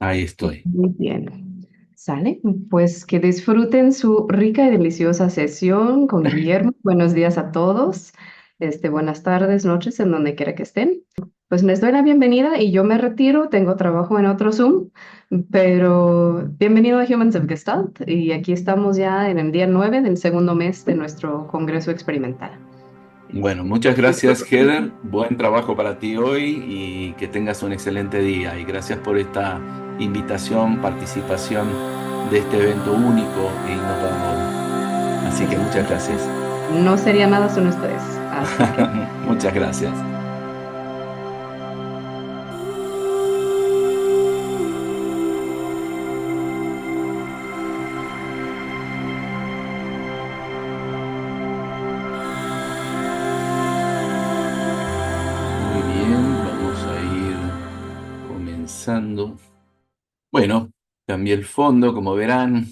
Ahí estoy. Muy bien. ¿Sale? Pues que disfruten su rica y deliciosa sesión con Guillermo. Buenos días a todos. Buenas tardes, noches, en donde quiera que estén. Pues les doy la bienvenida y yo me retiro. Tengo trabajo en otro Zoom, pero bienvenido a Humans of Gestalt. Y aquí estamos ya en el día 9 del segundo mes de nuestro congreso experimental. Bueno, muchas gracias, Heather. Buen trabajo para ti hoy y que tengas un excelente día. Y gracias por esta invitación, participación de este evento único e innovador. Así que Pues muchas gracias. no sería nada sin ustedes. Así que Muchas gracias. Muy bien, vamos a ir comenzando. Bueno, cambié el fondo, como verán.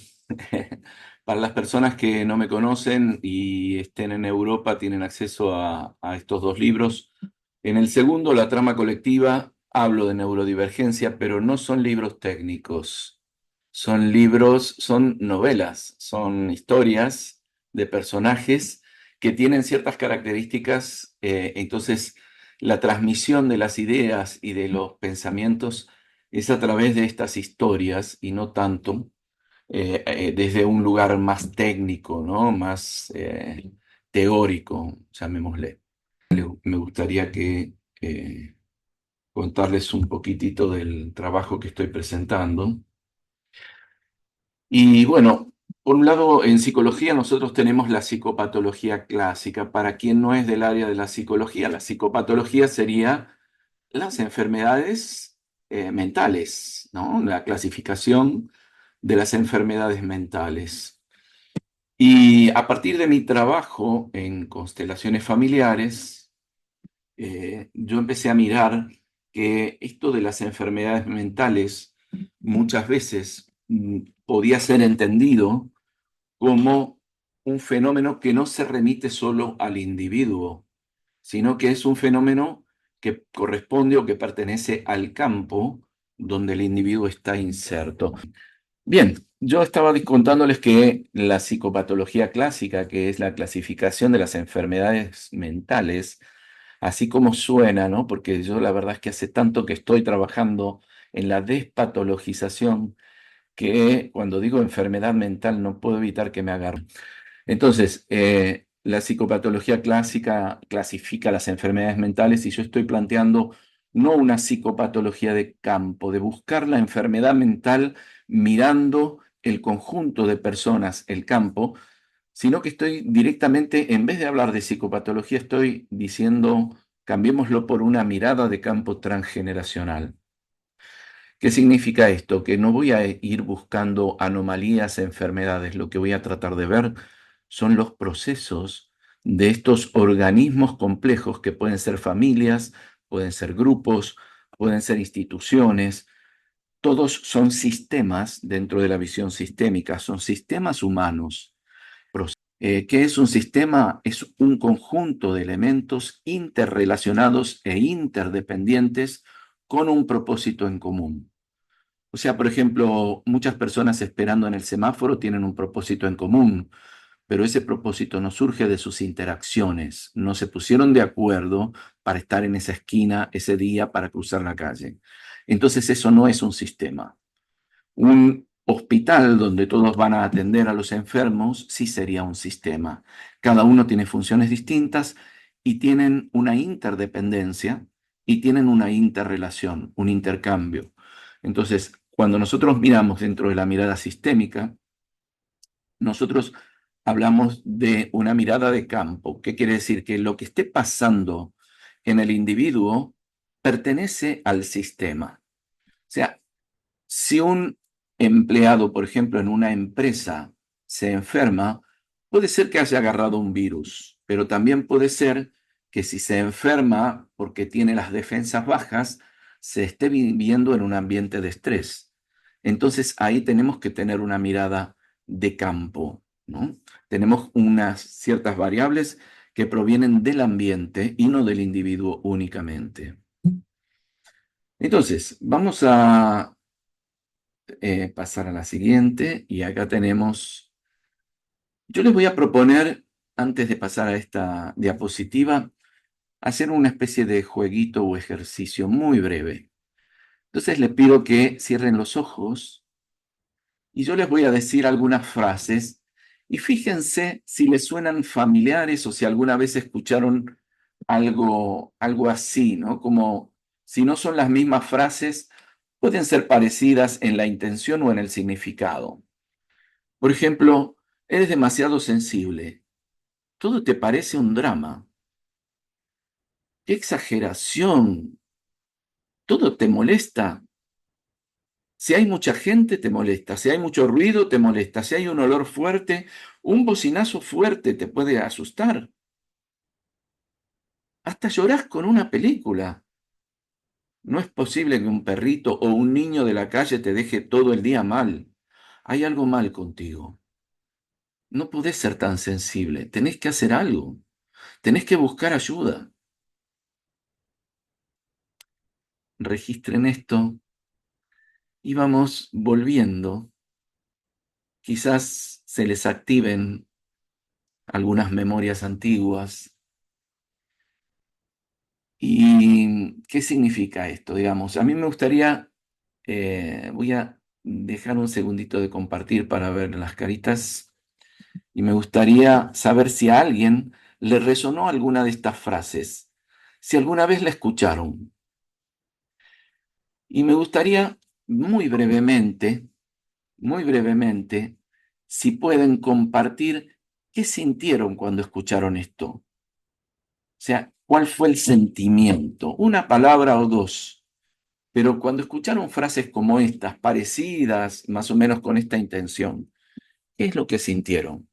Para las personas que no me conocen y estén en Europa, tienen acceso a estos dos libros. En el segundo, La trama colectiva, hablo de neurodivergencia, pero no son libros técnicos. Son libros, son novelas, son historias de personajes que tienen ciertas características. Entonces, la transmisión de las ideas y de los pensamientos es a través de estas historias y no tanto desde un lugar más técnico, ¿no? Más teórico, llamémosle. Me gustaría contarles un poquitito del trabajo que estoy presentando. Y bueno, por un lado, en psicología nosotros tenemos la psicopatología clásica. Para quien no es del área de la psicopatología sería las enfermedades mentales, ¿no? La clasificación de las enfermedades mentales. Y a partir de mi trabajo en constelaciones familiares, yo empecé a mirar que esto de las enfermedades mentales muchas veces podía ser entendido como un fenómeno que no se remite solo al individuo, sino que es un fenómeno que corresponde o que pertenece al campo donde el individuo está inserto. Bien, yo estaba contándoles que la psicopatología clásica, que es la clasificación de las enfermedades mentales, así como suena, ¿no? Porque yo la verdad es que hace tanto que estoy trabajando en la despatologización que cuando digo enfermedad mental no puedo evitar que me agarre. Entonces, la psicopatología clásica clasifica las enfermedades mentales y yo estoy planteando no una psicopatología de campo, de buscar la enfermedad mental mirando el conjunto de personas, el campo, sino que estoy directamente, en vez de hablar de psicopatología, estoy diciendo, cambiémoslo por una mirada de campo transgeneracional. ¿Qué significa esto? Que no voy a ir buscando anomalías, enfermedades. Lo que voy a tratar de ver son los procesos de estos organismos complejos que pueden ser familias, pueden ser grupos, pueden ser instituciones. Todos son sistemas dentro de la visión sistémica, son sistemas humanos. ¿Qué es un sistema? Es un conjunto de elementos interrelacionados e interdependientes con un propósito en común. O sea, por ejemplo, muchas personas esperando en el semáforo tienen un propósito en común, pero ese propósito no surge de sus interacciones. No se pusieron de acuerdo para estar en esa esquina ese día para cruzar la calle. Entonces eso no es un sistema. Un hospital donde todos van a atender a los enfermos sí sería un sistema. Cada uno tiene funciones distintas y tienen una interdependencia y tienen una interrelación, un intercambio. Entonces, cuando nosotros miramos dentro de la mirada sistémica, nosotros hablamos de una mirada de campo. ¿Qué quiere decir? Que lo que esté pasando en el individuo pertenece al sistema. O sea, si un empleado, por ejemplo, en una empresa se enferma, puede ser que haya agarrado un virus, pero también puede ser que si se enferma porque tiene las defensas bajas, se esté viviendo en un ambiente de estrés. Entonces ahí tenemos que tener una mirada de campo, ¿no? Tenemos unas ciertas variables que provienen del ambiente y no del individuo únicamente. Entonces, vamos a pasar a la siguiente. Y acá tenemos, yo les voy a proponer, antes de pasar a esta diapositiva, hacer una especie de jueguito o ejercicio muy breve. Entonces les pido que cierren los ojos y yo les voy a decir algunas frases y fíjense si les suenan familiares o si alguna vez escucharon algo así, ¿no? Como si no son las mismas frases, pueden ser parecidas en la intención o en el significado. Por ejemplo, eres demasiado sensible. Todo te parece un drama. ¡Qué exageración! Todo te molesta. Si hay mucha gente, te molesta. Si hay mucho ruido, te molesta. Si hay un olor fuerte, un bocinazo fuerte te puede asustar. Hasta llorás con una película. No es posible que un perrito o un niño de la calle te deje todo el día mal. Hay algo mal contigo. No podés ser tan sensible. Tenés que hacer algo. Tenés que buscar ayuda. Registren esto y vamos volviendo. Quizás se les activen algunas memorias antiguas. ¿Y qué significa esto? Digamos, a mí me gustaría, voy a dejar un segundito de compartir para ver las caritas y me gustaría saber si a alguien le resonó alguna de estas frases, si alguna vez la escucharon. Y me gustaría muy brevemente, si pueden compartir qué sintieron cuando escucharon esto. O sea, ¿cuál fue el sentimiento? Una palabra o dos. Pero cuando escucharon frases como estas, parecidas, más o menos con esta intención, ¿qué es lo que sintieron?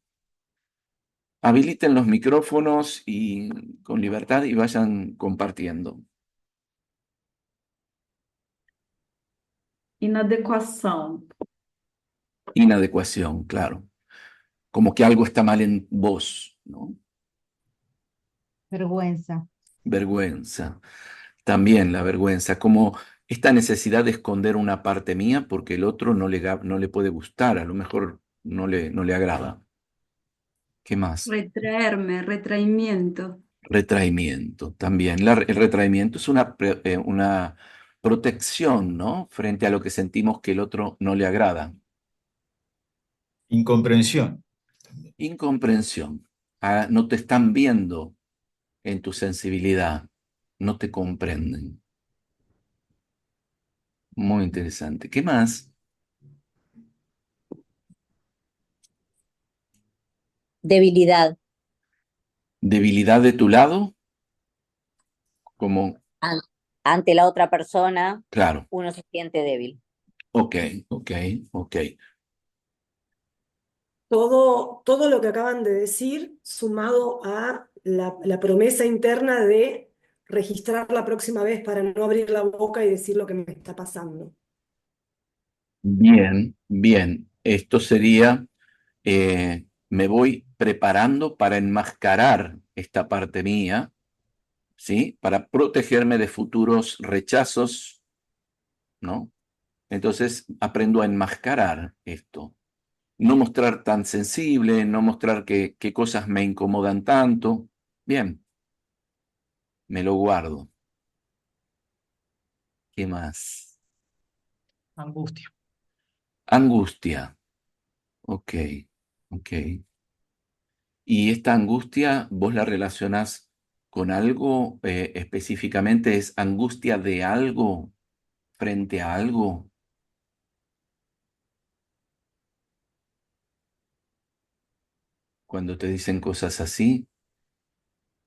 Habiliten los micrófonos y con libertad y vayan compartiendo. Inadequação. Inadecuación, claro. Como que algo está mal en vos, ¿no? Vergüenza. Vergüenza. También la vergüenza, como esta necesidad de esconder una parte mía porque el otro no le puede gustar, a lo mejor no le agrada. ¿Qué más? Retraerme, retraimiento. Retraimiento, también. El retraimiento es una protección, ¿no? Frente a lo que sentimos que el otro no le agrada. Incomprensión. Incomprensión. Ah, no te están viendo en tu sensibilidad, no te comprenden. Muy interesante. ¿Qué más? Debilidad. ¿Debilidad de tu lado? Como, An- Ante la otra persona, claro, uno se siente débil. ok, ok. Todo lo que acaban de decir, sumado a la promesa interna de registrar la próxima vez para no abrir la boca y decir lo que me está pasando. Bien, bien. Esto sería, me voy preparando para enmascarar esta parte mía, ¿sí? Para protegerme de futuros rechazos, ¿no? Entonces aprendo a enmascarar esto. No mostrar tan sensible, no mostrar qué cosas me incomodan tanto. Bien, me lo guardo. ¿Qué más? Angustia. Angustia. Ok, ok. ¿Y esta angustia vos la relacionás con algo específicamente? ¿Es angustia de algo frente a algo? Cuando te dicen cosas así,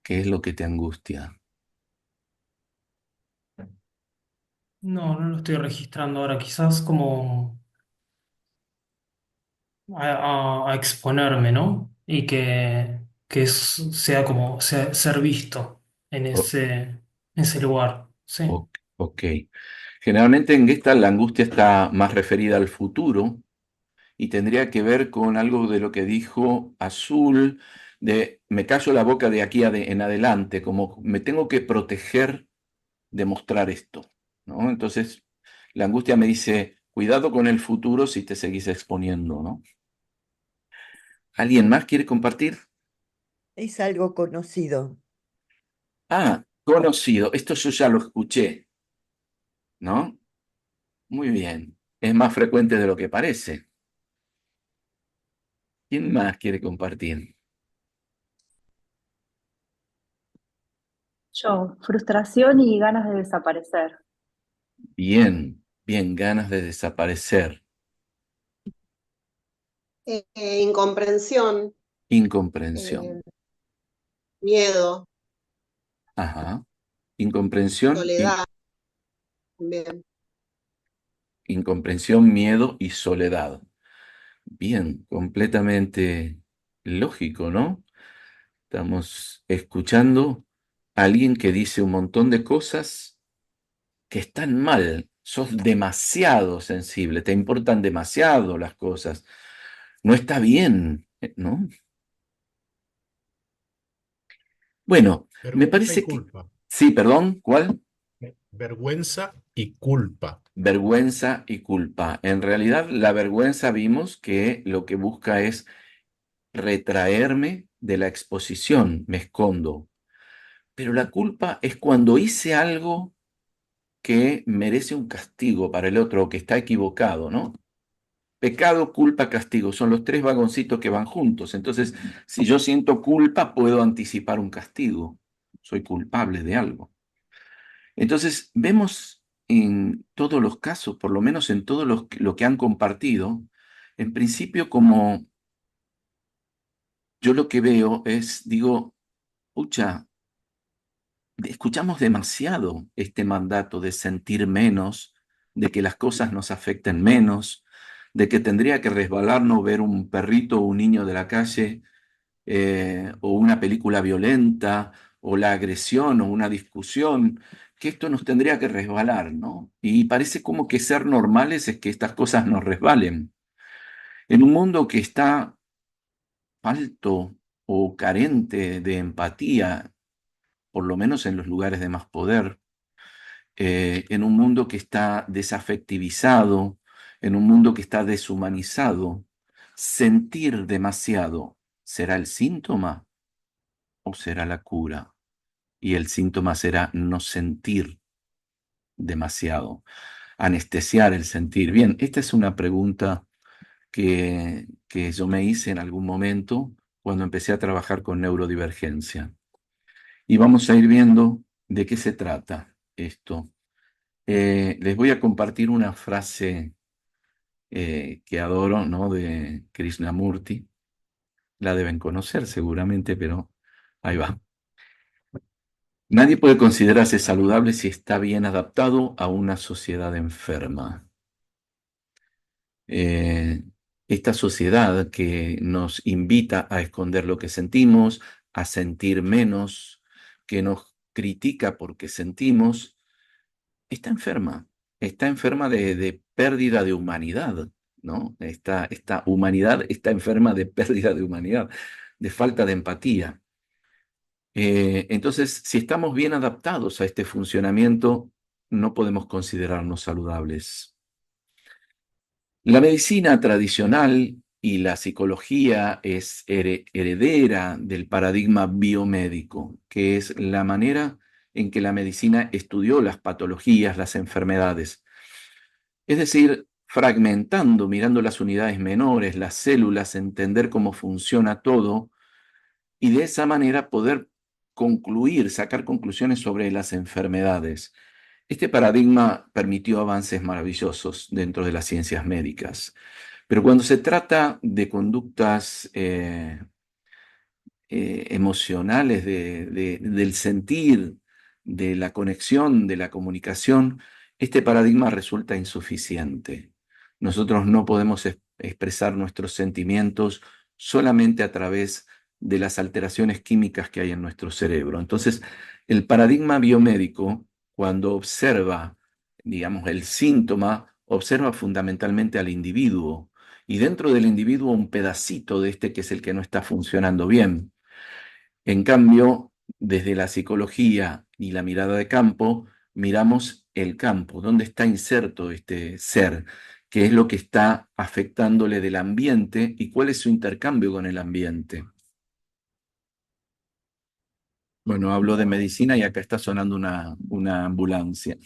¿qué es lo que te angustia? No, no lo estoy registrando ahora. Quizás como a exponerme, ¿no? Y sea como ser visto en O- ese lugar. Sí. ok. Generalmente en Gestalt la angustia está más referida al futuro y tendría que ver con algo de lo que dijo Azul, de me callo la boca de aquí en adelante, como me tengo que proteger de mostrar esto, ¿no? Entonces, la angustia me dice, cuidado con el futuro si te seguís exponiendo, ¿no? ¿Alguien más quiere compartir? Es algo conocido. Ah, conocido. Esto yo ya lo escuché, ¿no? Muy bien. Es más frecuente de lo que parece. ¿Quién más quiere compartir? Yo, frustración y ganas de desaparecer. Bien, bien, ganas de desaparecer. Incomprensión, Incomprensión. miedo, Ajá. Incomprensión y soledad también. incomprensión, miedo y soledad. Bien, completamente lógico, ¿no? Estamos escuchando a alguien que dice un montón de cosas que están mal. Sos demasiado sensible, te importan demasiado las cosas. No está bien, ¿no? Bueno, me Vergüenza y parece que... culpa. Sí, perdón, ¿cuál? Vergüenza y culpa. Vergüenza y culpa. En realidad, la vergüenza vimos que lo que busca es retraerme de la exposición, me escondo. Pero la culpa es cuando hice algo que merece un castigo para el otro o que está equivocado, ¿no? Pecado, culpa, castigo, son los tres vagoncitos que van juntos. Entonces, si yo siento culpa, puedo anticipar un castigo. Soy culpable de algo. Entonces, vemos en todos los casos, por lo menos en todo lo que han compartido, en principio como yo lo que veo es, digo, pucha, escuchamos demasiado este mandato de sentir menos, de que las cosas nos afecten menos, de que tendría que resbalarnos ver un perrito o un niño de la calle, o una película violenta, o la agresión o una discusión, que esto nos tendría que resbalar, ¿no? Y parece como que ser normales es que estas cosas nos resbalen. En un mundo que está falto o carente de empatía, por lo menos en los lugares de más poder, en un mundo que está desafectivizado, en un mundo que está deshumanizado, sentir demasiado, ¿será el síntoma o será la cura? Y el síntoma será no sentir demasiado, anestesiar el sentir. Bien, esta es una pregunta que yo me hice en algún momento cuando empecé a trabajar con neurodivergencia. Y vamos a ir viendo de qué se trata esto. Les voy a compartir una frase que adoro, ¿no? De Krishnamurti. La deben conocer seguramente, pero ahí va. Nadie puede considerarse saludable si está bien adaptado a una sociedad enferma. Eh, Esta sociedad que nos invita a esconder lo que sentimos, a sentir menos, que nos critica porque sentimos, está enferma de pérdida de humanidad, ¿no? Esta humanidad está enferma de pérdida de humanidad, de falta de empatía. Entonces, si estamos bien adaptados a este funcionamiento, no podemos considerarnos saludables. La medicina tradicional y la psicología es heredera del paradigma biomédico, que es la manera en que la medicina estudió las patologías, las enfermedades. Es decir, fragmentando, mirando las unidades menores, las células, entender cómo funciona todo y de esa manera poder concluir, sacar conclusiones sobre las enfermedades. Este paradigma permitió avances maravillosos dentro de las ciencias médicas, pero cuando se trata de conductas emocionales, del sentir, de la conexión, de la comunicación, este paradigma resulta insuficiente. Nosotros no podemos expresar nuestros sentimientos solamente a través de las alteraciones químicas que hay en nuestro cerebro. Entonces, el paradigma biomédico, cuando observa, digamos, el síntoma, observa fundamentalmente al individuo y dentro del individuo un pedacito de este que es el que no está funcionando bien. En cambio, desde la psicología y la mirada de campo, miramos el campo, dónde está inserto este ser, qué es lo que está afectándole del ambiente y cuál es su intercambio con el ambiente. Bueno, hablo de medicina y acá está sonando una ambulancia.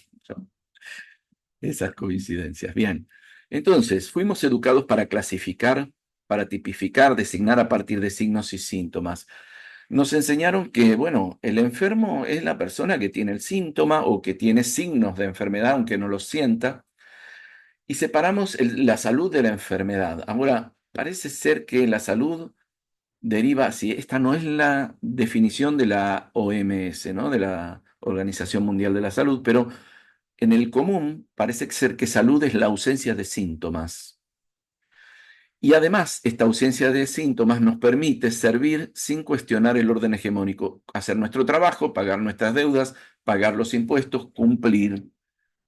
Esas coincidencias. Bien. Entonces, fuimos educados para clasificar, para tipificar, designar a partir de signos y síntomas. Nos enseñaron que, bueno, el enfermo es la persona que tiene el síntoma o que tiene signos de enfermedad, aunque no los sienta, y separamos la salud de la enfermedad. Ahora, parece ser que la salud deriva, si esta no es la definición de la OMS, ¿no? De la Organización Mundial de la Salud, pero en el común parece ser que salud es la ausencia de síntomas. Y además, esta ausencia de síntomas nos permite servir sin cuestionar el orden hegemónico, hacer nuestro trabajo, pagar nuestras deudas, pagar los impuestos, cumplir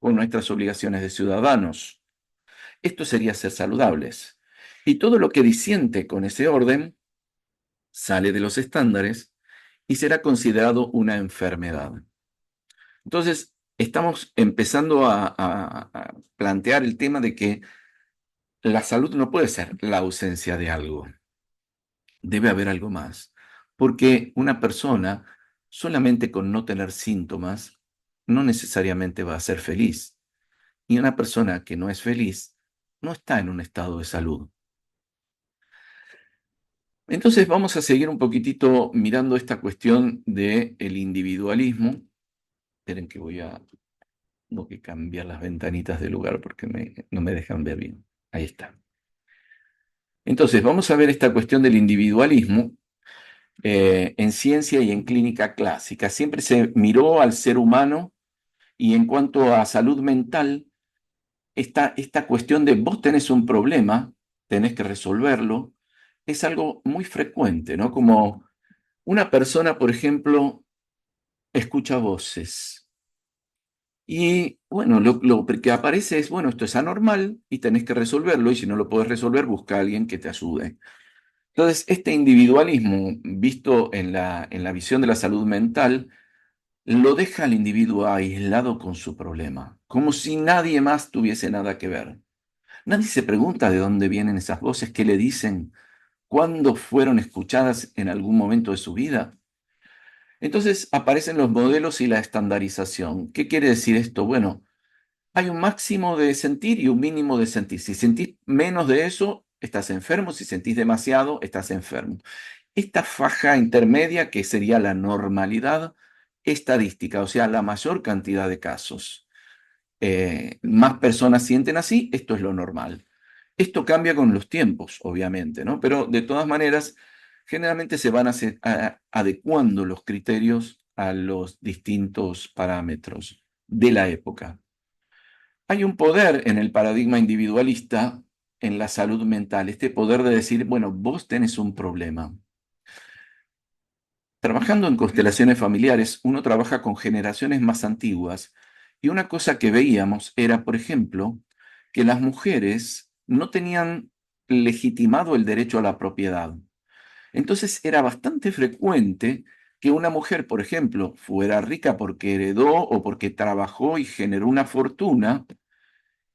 con nuestras obligaciones de ciudadanos. Esto sería ser saludables. Y todo lo que disiente con ese orden sale de los estándares y será considerado una enfermedad. Entonces, estamos empezando a plantear el tema de que la salud no puede ser la ausencia de algo. Debe haber algo más. Porque una persona, solamente con no tener síntomas, no necesariamente va a ser feliz. Y una persona que no es feliz no está en un estado de salud. Entonces vamos a seguir un poquitito mirando esta cuestión del individualismo. Esperen que tengo que cambiar las ventanitas de lugar porque no me dejan ver bien. Ahí está. Entonces, vamos a ver esta cuestión del individualismo en ciencia y en clínica clásica. Siempre se miró al ser humano y en cuanto a salud mental, esta cuestión de vos tenés un problema, tenés que resolverlo, es algo muy frecuente, ¿no? Como una persona, por ejemplo, escucha voces. Y bueno, lo que aparece es, bueno, esto es anormal y tenés que resolverlo y si no lo podés resolver, busca a alguien que te ayude. Entonces, este individualismo visto en la visión de la salud mental lo deja al individuo aislado con su problema, como si nadie más tuviese nada que ver. Nadie se pregunta de dónde vienen esas voces, qué le dicen, cuándo fueron escuchadas en algún momento de su vida. Entonces aparecen los modelos y la estandarización. ¿Qué quiere decir esto? Bueno, hay un máximo de sentir y un mínimo de sentir. Si sentís menos de eso, estás enfermo. Si sentís demasiado, estás enfermo. Esta faja intermedia, que sería la normalidad estadística, o sea, la mayor cantidad de casos. Más personas sienten así, esto es lo normal. Esto cambia con los tiempos, obviamente, ¿no? Pero de todas maneras, generalmente se van adecuando los criterios a los distintos parámetros de la época. Hay un poder en el paradigma individualista en la salud mental, este poder de decir, bueno, vos tenés un problema. Trabajando en constelaciones familiares, uno trabaja con generaciones más antiguas y una cosa que veíamos era, por ejemplo, que las mujeres no tenían legitimado el derecho a la propiedad. Entonces era bastante frecuente que una mujer, por ejemplo, fuera rica porque heredó o porque trabajó y generó una fortuna,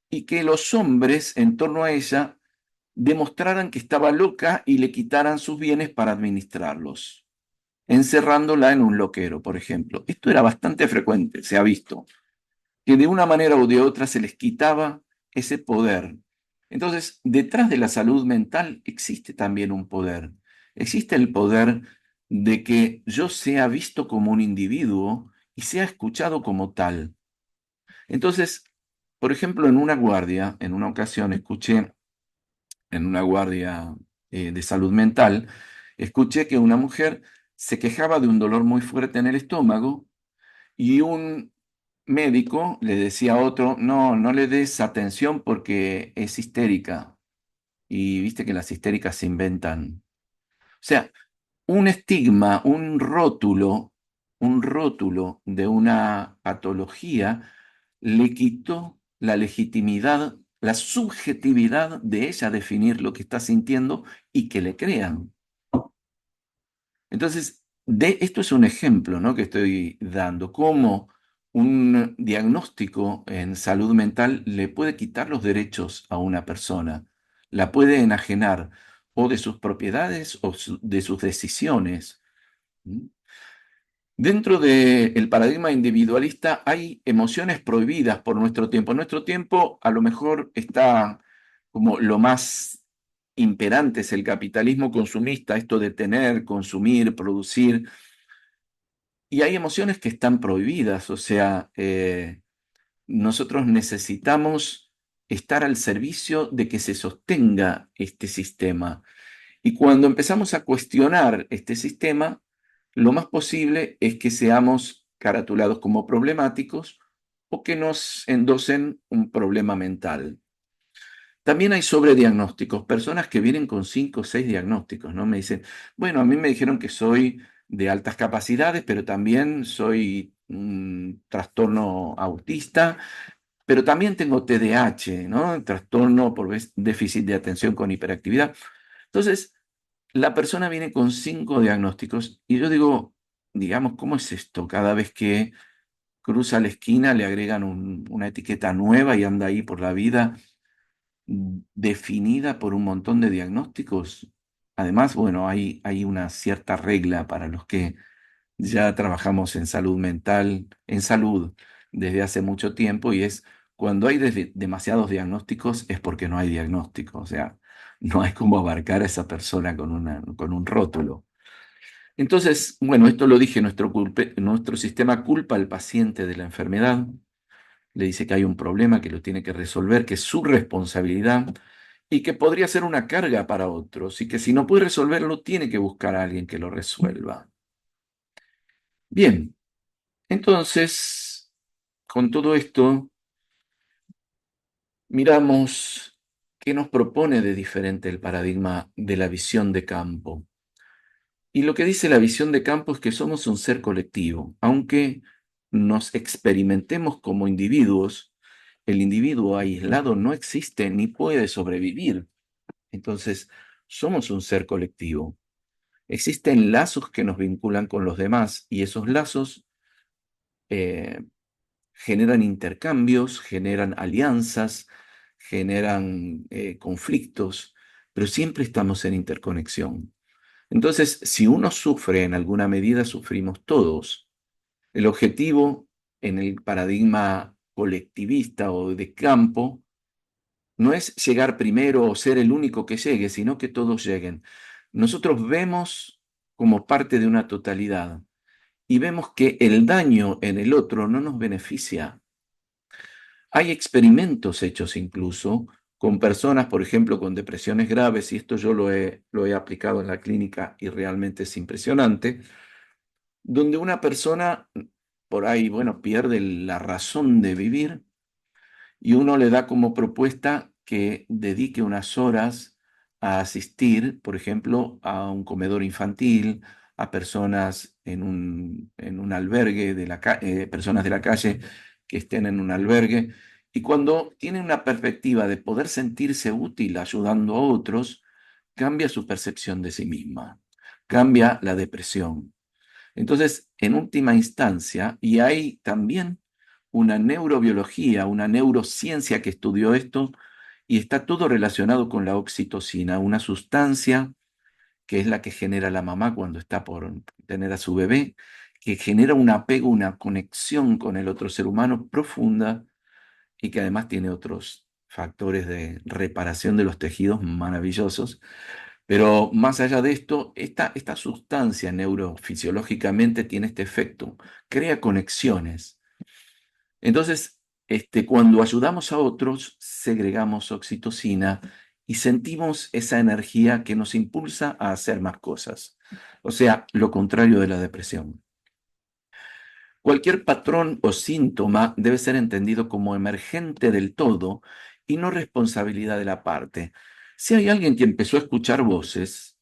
y que los hombres en torno a ella demostraran que estaba loca y le quitaran sus bienes para administrarlos, encerrándola en un loquero, por ejemplo. Esto era bastante frecuente, se ha visto, que de una manera u de otra se les quitaba ese poder. Entonces, detrás de la salud mental existe también un poder. Existe el poder de que yo sea visto como un individuo y sea escuchado como tal. Entonces, por ejemplo, en una ocasión escuché, en una guardia de salud mental, escuché que una mujer se quejaba de un dolor muy fuerte en el estómago y un médico le decía a otro, no, no le des atención porque es histérica. Y viste que las histéricas se inventan. O sea, un estigma, un rótulo de una patología le quitó la legitimidad, la subjetividad de ella definir lo que está sintiendo y que le crean. Entonces, esto es un ejemplo, ¿no?, que estoy dando, cómo Un diagnóstico en salud mental le puede quitar los derechos a una persona, la puede enajenar o de sus propiedades o de sus decisiones. ¿Mm? Dentro del paradigma individualista hay emociones prohibidas por nuestro tiempo. Nuestro tiempo a lo mejor está como lo más imperante es el capitalismo consumista, esto de tener, consumir, producir. Y hay emociones que están prohibidas, o sea, nosotros necesitamos estar al servicio de que se sostenga este sistema. Y cuando empezamos a cuestionar este sistema, lo más posible es que seamos caratulados como problemáticos o que nos endosen un problema mental. También hay sobrediagnósticos, personas que vienen con 5 o 6 diagnósticos, ¿no? Me dicen, bueno, a mí me dijeron que soy de altas capacidades, pero también soy un trastorno autista, pero también tengo TDAH, ¿no? Trastorno por déficit de atención con hiperactividad. Entonces, la persona viene con 5 diagnósticos y yo digo, digamos, ¿cómo es esto? Cada vez que cruza la esquina le agregan una etiqueta nueva y anda ahí por la vida definida por un montón de diagnósticos. Además, bueno, hay una cierta regla para los que ya trabajamos en salud mental, en salud desde hace mucho tiempo, y es cuando hay demasiados diagnósticos es porque no hay diagnóstico, o sea, no hay cómo abarcar a esa persona con un rótulo. Entonces, bueno, esto lo dije, nuestro sistema culpa al paciente de la enfermedad, le dice que hay un problema, que lo tiene que resolver, que es su responsabilidad y que podría ser una carga para otros y que si no puede resolverlo, tiene que buscar a alguien que lo resuelva. Bien, entonces, con todo esto, miramos qué nos propone de diferente el paradigma de la visión de campo. Y lo que dice la visión de campo es que somos un ser colectivo. Aunque nos experimentemos como individuos, el individuo aislado no existe ni puede sobrevivir. Entonces, somos un ser colectivo. Existen lazos que nos vinculan con los demás y esos lazos generan intercambios, generan alianzas, generan conflictos, pero siempre estamos en interconexión. Entonces, si uno sufre en alguna medida, sufrimos todos. El objetivo en el paradigma colectivista o de campo no es llegar primero o ser el único que llegue, sino que todos lleguen. Nosotros vemos como parte de una totalidad y vemos que el daño en el otro no nos beneficia. Hay experimentos hechos incluso con personas, por ejemplo, con depresiones graves, y esto yo lo he aplicado en la clínica y realmente es impresionante, donde una persona por ahí, bueno, pierde la razón de vivir y uno le da como propuesta que dedique unas horas a asistir, por ejemplo, a un comedor infantil, a personas en un albergue personas de la calle que estén en un albergue. Y cuando tienen una perspectiva de poder sentirse útil ayudando a otros, cambia su percepción de sí misma, cambia la depresión. Entonces, en última instancia, y hay también una neurobiología, una neurociencia que estudió esto, y está todo relacionado con la oxitocina, una sustancia que es la que genera la mamá cuando está por tener a su bebé, que genera un apego, una conexión con el otro ser humano profunda y que además tiene otros factores de reparación de los tejidos maravillosos. Pero más allá de esto, esta sustancia neurofisiológicamente tiene este efecto, crea conexiones. Entonces, cuando ayudamos a otros, segregamos oxitocina y sentimos esa energía que nos impulsa a hacer más cosas. O sea, lo contrario de la depresión. Cualquier patrón o síntoma debe ser entendido como emergente del todo y no responsabilidad de la parte. Si hay alguien que empezó a escuchar voces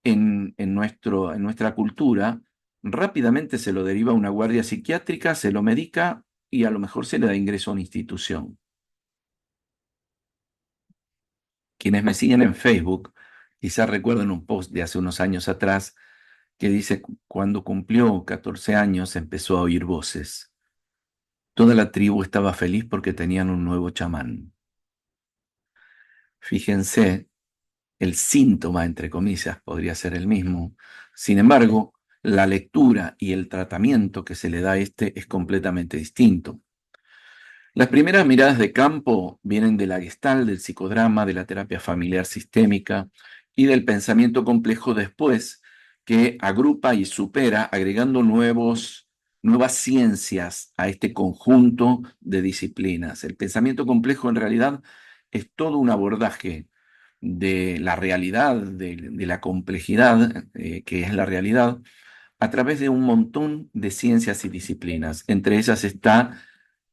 en nuestra cultura, rápidamente se lo deriva a una guardia psiquiátrica, se lo medica y a lo mejor se le da ingreso a una institución. Quienes me siguen en Facebook quizás recuerden un post de hace unos años atrás que dice: cuando cumplió 14 años empezó a oír voces. Toda la tribu estaba feliz porque tenían un nuevo chamán. Fíjense, el síntoma, entre comillas, podría ser el mismo. Sin embargo, la lectura y el tratamiento que se le da a este es completamente distinto. Las primeras miradas de campo vienen de la Gestalt, del psicodrama, de la terapia familiar sistémica y del pensamiento complejo después, que agrupa y supera agregando nuevas ciencias a este conjunto de disciplinas. El pensamiento complejo en realidad es todo un abordaje de la realidad, de la complejidad que es la realidad, a través de un montón de ciencias y disciplinas. Entre ellas está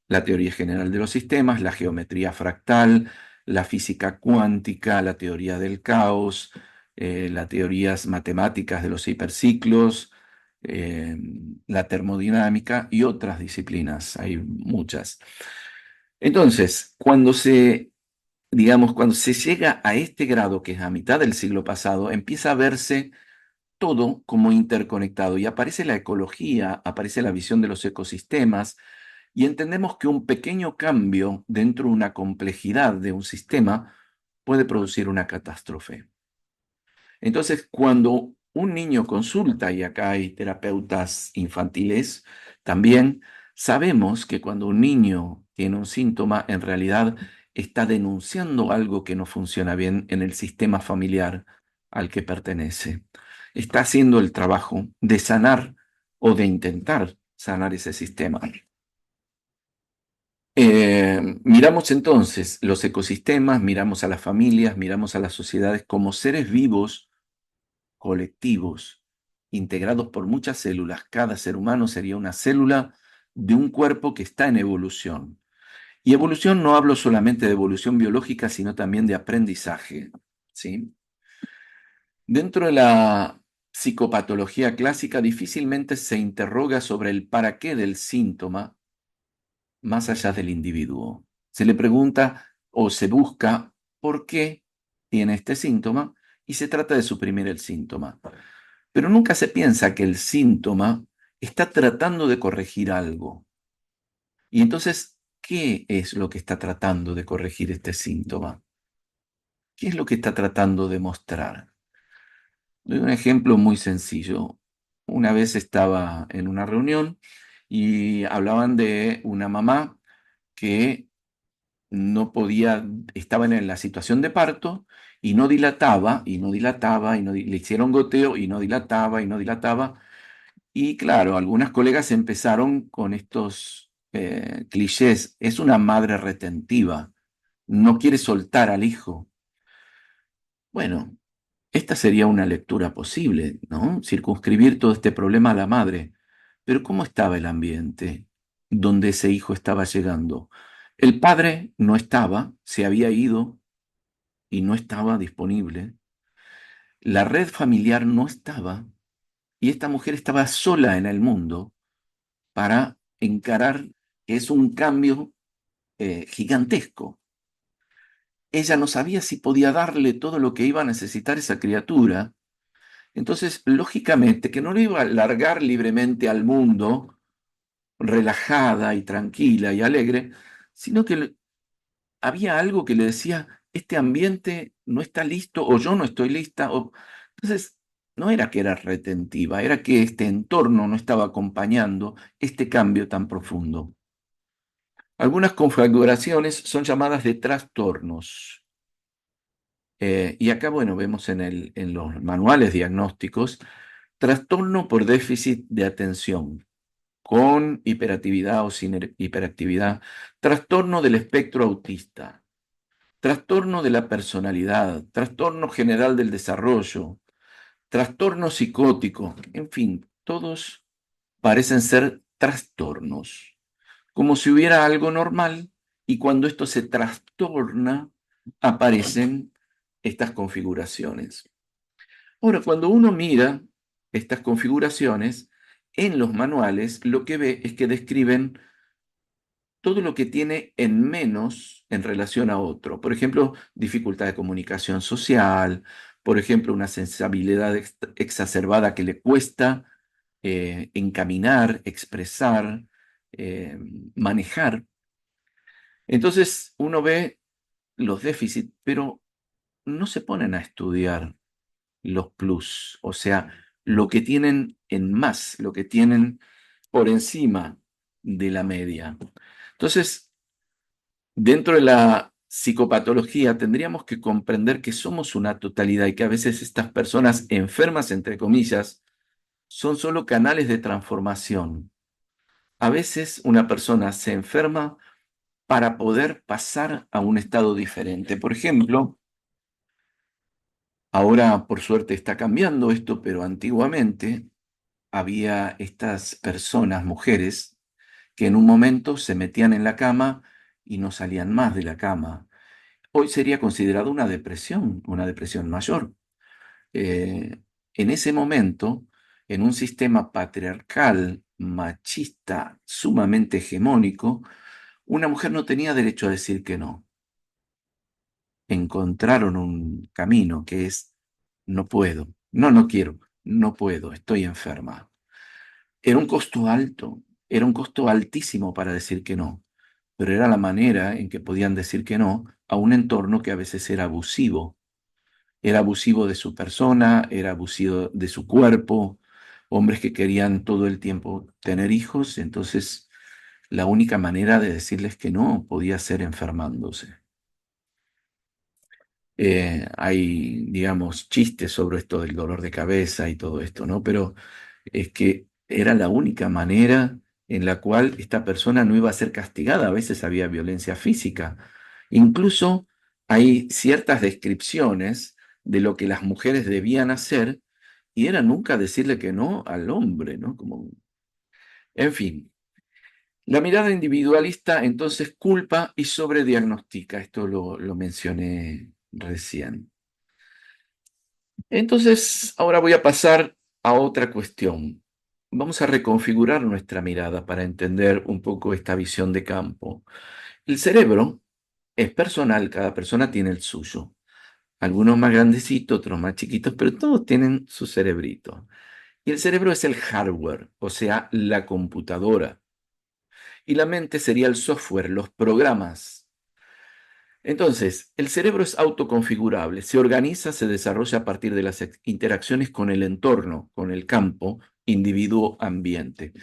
la teoría general de los sistemas, la geometría fractal, la física cuántica, la teoría del caos, las teorías matemáticas de los hiperciclos, la termodinámica y otras disciplinas. Hay muchas. Entonces, cuando se llega a este grado, que es a mitad del siglo pasado, empieza a verse todo como interconectado y aparece la ecología, aparece la visión de los ecosistemas y entendemos que un pequeño cambio dentro de una complejidad de un sistema puede producir una catástrofe. Entonces, cuando un niño consulta, y acá hay terapeutas infantiles también, sabemos que cuando un niño tiene un síntoma, en realidad está denunciando algo que no funciona bien en el sistema familiar al que pertenece. Está haciendo el trabajo de sanar o de intentar sanar ese sistema. Miramos entonces los ecosistemas, miramos a las familias, miramos a las sociedades como seres vivos, colectivos, integrados por muchas células. Cada ser humano sería una célula de un cuerpo que está en evolución. Y evolución no hablo solamente de evolución biológica, sino también de aprendizaje, ¿sí? Dentro de la psicopatología clásica difícilmente se interroga sobre el para qué del síntoma más allá del individuo. Se le pregunta o se busca por qué tiene este síntoma y se trata de suprimir el síntoma. Pero nunca se piensa que el síntoma está tratando de corregir algo. Y entonces, ¿qué es lo que está tratando de corregir este síntoma? ¿Qué es lo que está tratando de mostrar? Doy un ejemplo muy sencillo. Una vez estaba en una reunión y hablaban de una mamá que no podía, estaba en la situación de parto y no dilataba, y no dilataba, le hicieron goteo y no dilataba, y no dilataba. Y claro, algunas colegas empezaron con estos clichés. Es una madre retentiva, no quiere soltar al hijo. Bueno, esta sería una lectura posible, ¿no? Circunscribir todo este problema a la madre. Pero ¿cómo estaba el ambiente donde ese hijo estaba llegando? El padre no estaba, se había ido y no estaba disponible. La red familiar no estaba y esta mujer estaba sola en el mundo para encarar que es un cambio gigantesco. Ella no sabía si podía darle todo lo que iba a necesitar esa criatura. Entonces, lógicamente, que no lo iba a largar libremente al mundo, relajada y tranquila y alegre, sino que había algo que le decía, este ambiente no está listo o yo no estoy lista. Entonces, no era que era retentiva, era que este entorno no estaba acompañando este cambio tan profundo. Algunas configuraciones son llamadas de trastornos. Y acá, bueno, vemos en los manuales diagnósticos, trastorno por déficit de atención, con hiperactividad o sin hiperactividad, trastorno del espectro autista, trastorno de la personalidad, trastorno general del desarrollo, trastorno psicótico, en fin, todos parecen ser trastornos, como si hubiera algo normal y cuando esto se trastorna aparecen estas configuraciones. Ahora, cuando uno mira estas configuraciones en los manuales, lo que ve es que describen todo lo que tiene en menos en relación a otro. Por ejemplo, dificultad de comunicación social, por ejemplo, una sensibilidad exacerbada que le cuesta encaminar, expresar, manejar. Entonces uno ve los déficits, pero no se ponen a estudiar los plus, o sea, lo que tienen en más, lo que tienen por encima de la media. Entonces, dentro de la psicopatología tendríamos que comprender que somos una totalidad y que a veces estas personas enfermas, entre comillas, son solo canales de transformación. A veces una persona se enferma para poder pasar a un estado diferente. Por ejemplo, ahora por suerte está cambiando esto, pero antiguamente había estas personas, mujeres, que en un momento se metían en la cama y no salían más de la cama. Hoy sería considerado una depresión mayor. En ese momento, en un sistema patriarcal, machista, sumamente hegemónico, una mujer no tenía derecho a decir que no. Encontraron un camino que es, no puedo, no quiero, no puedo, estoy enferma. Era un costo alto, era un costo altísimo para decir que no, pero era la manera en que podían decir que no a un entorno que a veces era abusivo. Era abusivo de su persona, era abusivo de su cuerpo, hombres que querían todo el tiempo tener hijos, entonces la única manera de decirles que no podía ser enfermándose. Hay, digamos, chistes sobre esto del dolor de cabeza y todo esto, ¿no? Pero es que era la única manera en la cual esta persona no iba a ser castigada. A veces había violencia física. Incluso hay ciertas descripciones de lo que las mujeres debían hacer y era nunca decirle que no al hombre, ¿no? Como, en fin. La mirada individualista entonces culpa y sobrediagnostica. Esto lo mencioné recién. Entonces, ahora voy a pasar a otra cuestión. Vamos a reconfigurar nuestra mirada para entender un poco esta visión de campo. El cerebro es personal, cada persona tiene el suyo. Algunos más grandecitos, otros más chiquitos, pero todos tienen su cerebrito. Y el cerebro es el hardware, o sea, la computadora. Y la mente sería el software, los programas. Entonces, el cerebro es autoconfigurable, se organiza, se desarrolla a partir de las interacciones con el entorno, con el campo, individuo-ambiente.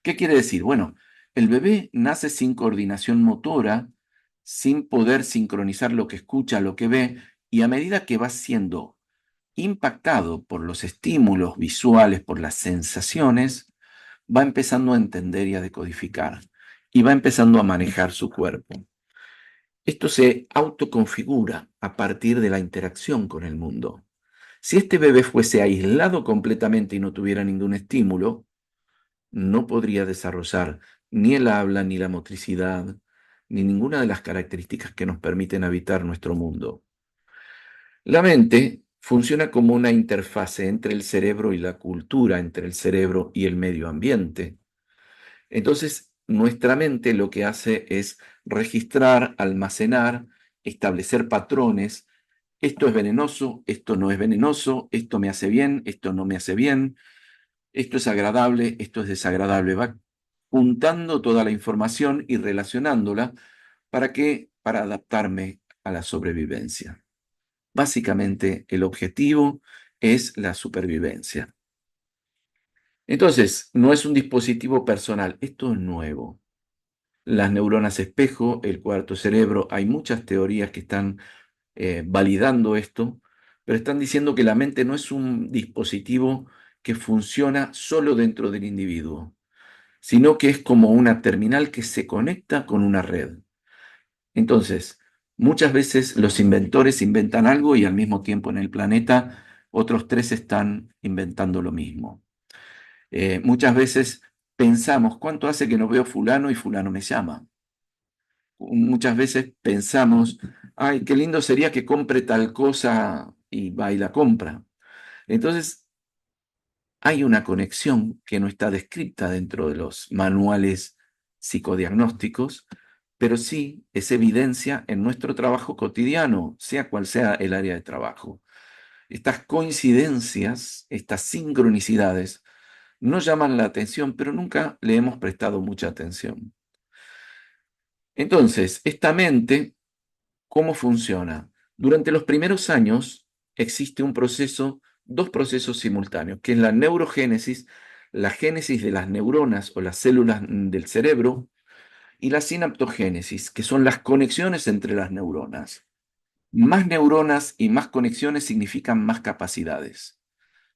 ¿Qué quiere decir? Bueno, el bebé nace sin coordinación motora, sin poder sincronizar lo que escucha, lo que ve, y a medida que va siendo impactado por los estímulos visuales, por las sensaciones, va empezando a entender y a decodificar, y va empezando a manejar su cuerpo. Esto se autoconfigura a partir de la interacción con el mundo. Si este bebé fuese aislado completamente y no tuviera ningún estímulo, no podría desarrollar ni el habla, ni la motricidad, ni ninguna de las características que nos permiten habitar nuestro mundo. La mente funciona como una interfase entre el cerebro y la cultura, entre el cerebro y el medio ambiente. Entonces, nuestra mente lo que hace es registrar, almacenar, establecer patrones. Esto es venenoso, esto no es venenoso, esto me hace bien, esto no me hace bien, esto es agradable, esto es desagradable. Va juntando toda la información y relacionándola para adaptarme a la sobrevivencia. Básicamente, el objetivo es la supervivencia. Entonces, no es un dispositivo personal, esto es nuevo. Las neuronas espejo, el cuarto cerebro, hay muchas teorías que están validando esto, pero están diciendo que la mente no es un dispositivo que funciona solo dentro del individuo, sino que es como una terminal que se conecta con una red. Entonces, muchas veces los inventores inventan algo y al mismo tiempo en el planeta otros tres están inventando lo mismo. Muchas veces pensamos, ¿cuánto hace que no veo fulano y fulano me llama? Muchas veces pensamos, ay, qué lindo sería que compre tal cosa y va y la compra. Entonces, hay una conexión que no está descrita dentro de los manuales psicodiagnósticos, pero sí es evidencia en nuestro trabajo cotidiano, sea cual sea el área de trabajo. Estas coincidencias, estas sincronicidades, nos llaman la atención, pero nunca le hemos prestado mucha atención. Entonces, esta mente, ¿cómo funciona? Durante los primeros años existe dos procesos simultáneos, que es la neurogénesis, la génesis de las neuronas o las células del cerebro, y la sinaptogénesis, que son las conexiones entre las neuronas. Más neuronas y más conexiones significan más capacidades.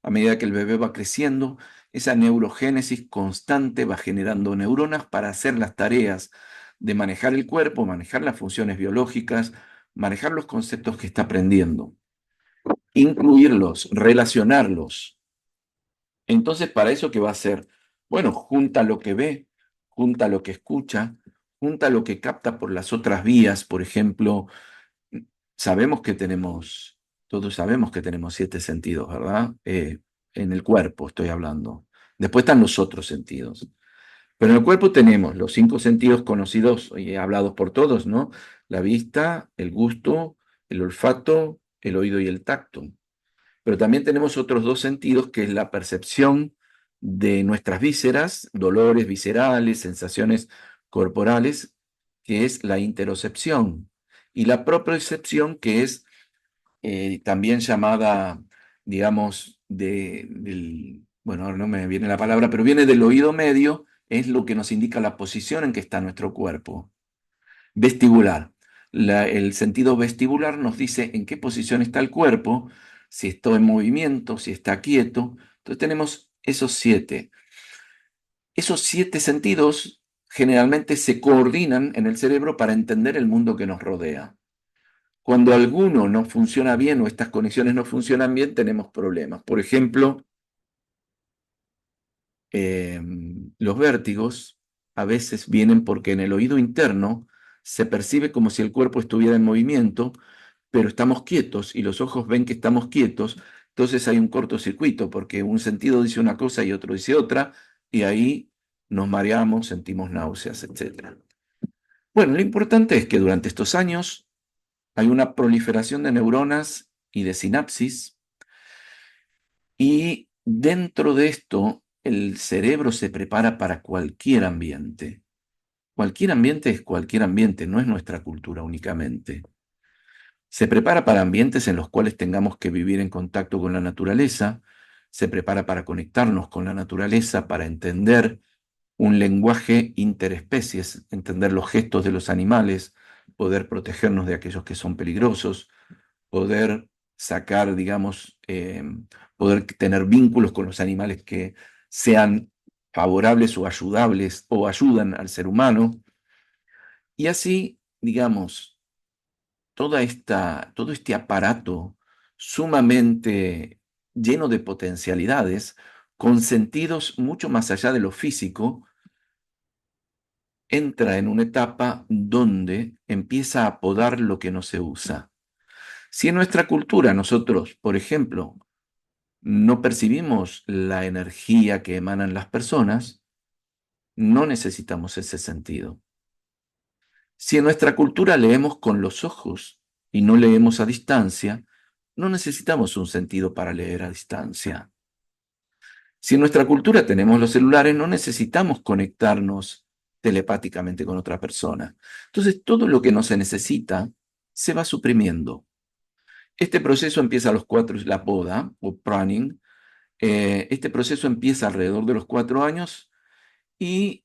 A medida que el bebé va creciendo, esa neurogénesis constante va generando neuronas para hacer las tareas de manejar el cuerpo, manejar las funciones biológicas, manejar los conceptos que está aprendiendo, incluirlos, relacionarlos. Entonces, ¿para eso qué va a hacer? Bueno, junta lo que ve, junta lo que escucha, junta lo que capta por las otras vías. Por ejemplo, todos sabemos que tenemos 7 sentidos, ¿verdad? En el cuerpo estoy hablando. Después están los otros sentidos. Pero en el cuerpo tenemos los 5 sentidos conocidos y hablados por todos, ¿no? La vista, el gusto, el olfato, el oído y el tacto. Pero también tenemos otros 2 sentidos, que es la percepción de nuestras vísceras, dolores viscerales, sensaciones corporales, que es la interocepción, y la propriocepción, que es también llamada, digamos, bueno, ahora no me viene la palabra, pero viene del oído medio, es lo que nos indica la posición en que está nuestro cuerpo. Vestibular. El sentido vestibular nos dice en qué posición está el cuerpo, si está en movimiento, si está quieto. Entonces tenemos esos 7. Esos 7 sentidos generalmente se coordinan en el cerebro para entender el mundo que nos rodea. Cuando alguno no funciona bien o estas conexiones no funcionan bien, tenemos problemas. Por ejemplo, los vértigos a veces vienen porque en el oído interno se percibe como si el cuerpo estuviera en movimiento, pero estamos quietos y los ojos ven que estamos quietos, entonces hay un cortocircuito porque un sentido dice una cosa y otro dice otra, y ahí nos mareamos, sentimos náuseas, etc. Bueno, lo importante es que durante estos años hay una proliferación de neuronas y de sinapsis, y dentro de esto el cerebro se prepara para cualquier ambiente. Cualquier ambiente es cualquier ambiente, no es nuestra cultura únicamente. Se prepara para ambientes en los cuales tengamos que vivir en contacto con la naturaleza, se prepara para conectarnos con la naturaleza, para entender un lenguaje interespecies, entender los gestos de los animales, poder protegernos de aquellos que son peligrosos, poder sacar, digamos, poder tener vínculos con los animales que sean favorables o ayudables o ayudan al ser humano. Y así, digamos, todo este aparato sumamente lleno de potencialidades, con sentidos mucho más allá de lo físico, entra en una etapa donde empieza a podar lo que no se usa. Si en nuestra cultura nosotros, por ejemplo, no percibimos la energía que emanan las personas, no necesitamos ese sentido. Si en nuestra cultura leemos con los ojos y no leemos a distancia, no necesitamos un sentido para leer a distancia. Si en nuestra cultura tenemos los celulares, no necesitamos conectarnos telepáticamente con otra persona. Entonces, todo lo que no se necesita se va suprimiendo. Este proceso empieza a los 4, la poda o pruning. Este proceso empieza alrededor de los 4 años y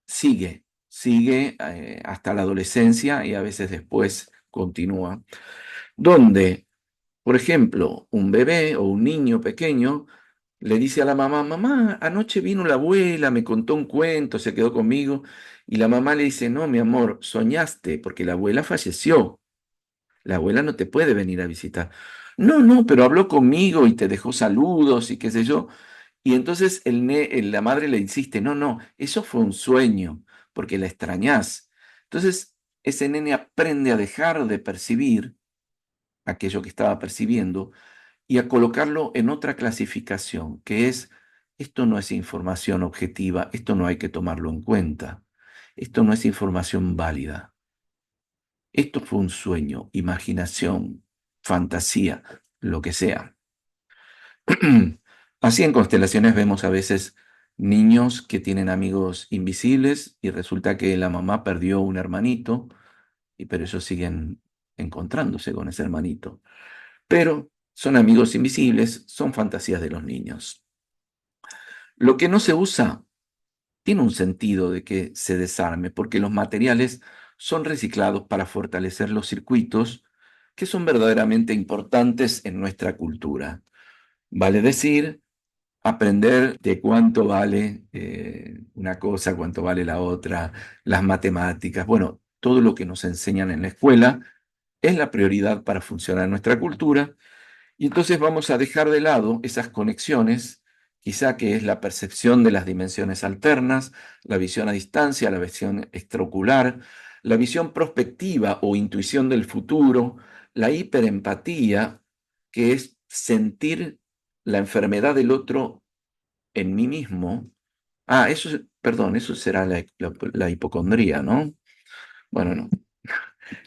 sigue hasta la adolescencia, y a veces después continúa, donde, por ejemplo, un bebé o un niño pequeño le dice a la mamá: mamá, anoche vino la abuela, me contó un cuento, se quedó conmigo, y la mamá le dice: no, mi amor, soñaste, porque la abuela falleció. La abuela no te puede venir a visitar. No, no, pero habló conmigo y te dejó saludos y qué sé yo. Y entonces la madre le insiste: no, no, eso fue un sueño, porque la extrañás. Entonces ese nene aprende a dejar de percibir aquello que estaba percibiendo y a colocarlo en otra clasificación, que es: esto no es información objetiva, esto no hay que tomarlo en cuenta, esto no es información válida. Esto fue un sueño, imaginación, fantasía, lo que sea. Así en constelaciones vemos a veces niños que tienen amigos invisibles y resulta que la mamá perdió un hermanito, pero ellos siguen encontrándose con ese hermanito. Pero son amigos invisibles, son fantasías de los niños. Lo que no se usa tiene un sentido de que se desarme, porque los materiales son reciclados para fortalecer los circuitos que son verdaderamente importantes en nuestra cultura. Vale decir, aprender de cuánto vale una cosa, cuánto vale la otra, las matemáticas, bueno, todo lo que nos enseñan en la escuela es la prioridad para funcionar en nuestra cultura, y entonces vamos a dejar de lado esas conexiones, quizá que es la percepción de las dimensiones alternas, la visión a distancia, la visión extraocular, la visión prospectiva o intuición del futuro, la hiperempatía, que es sentir la enfermedad del otro en mí mismo. Perdón, eso será la hipocondría, ¿no? Bueno, no.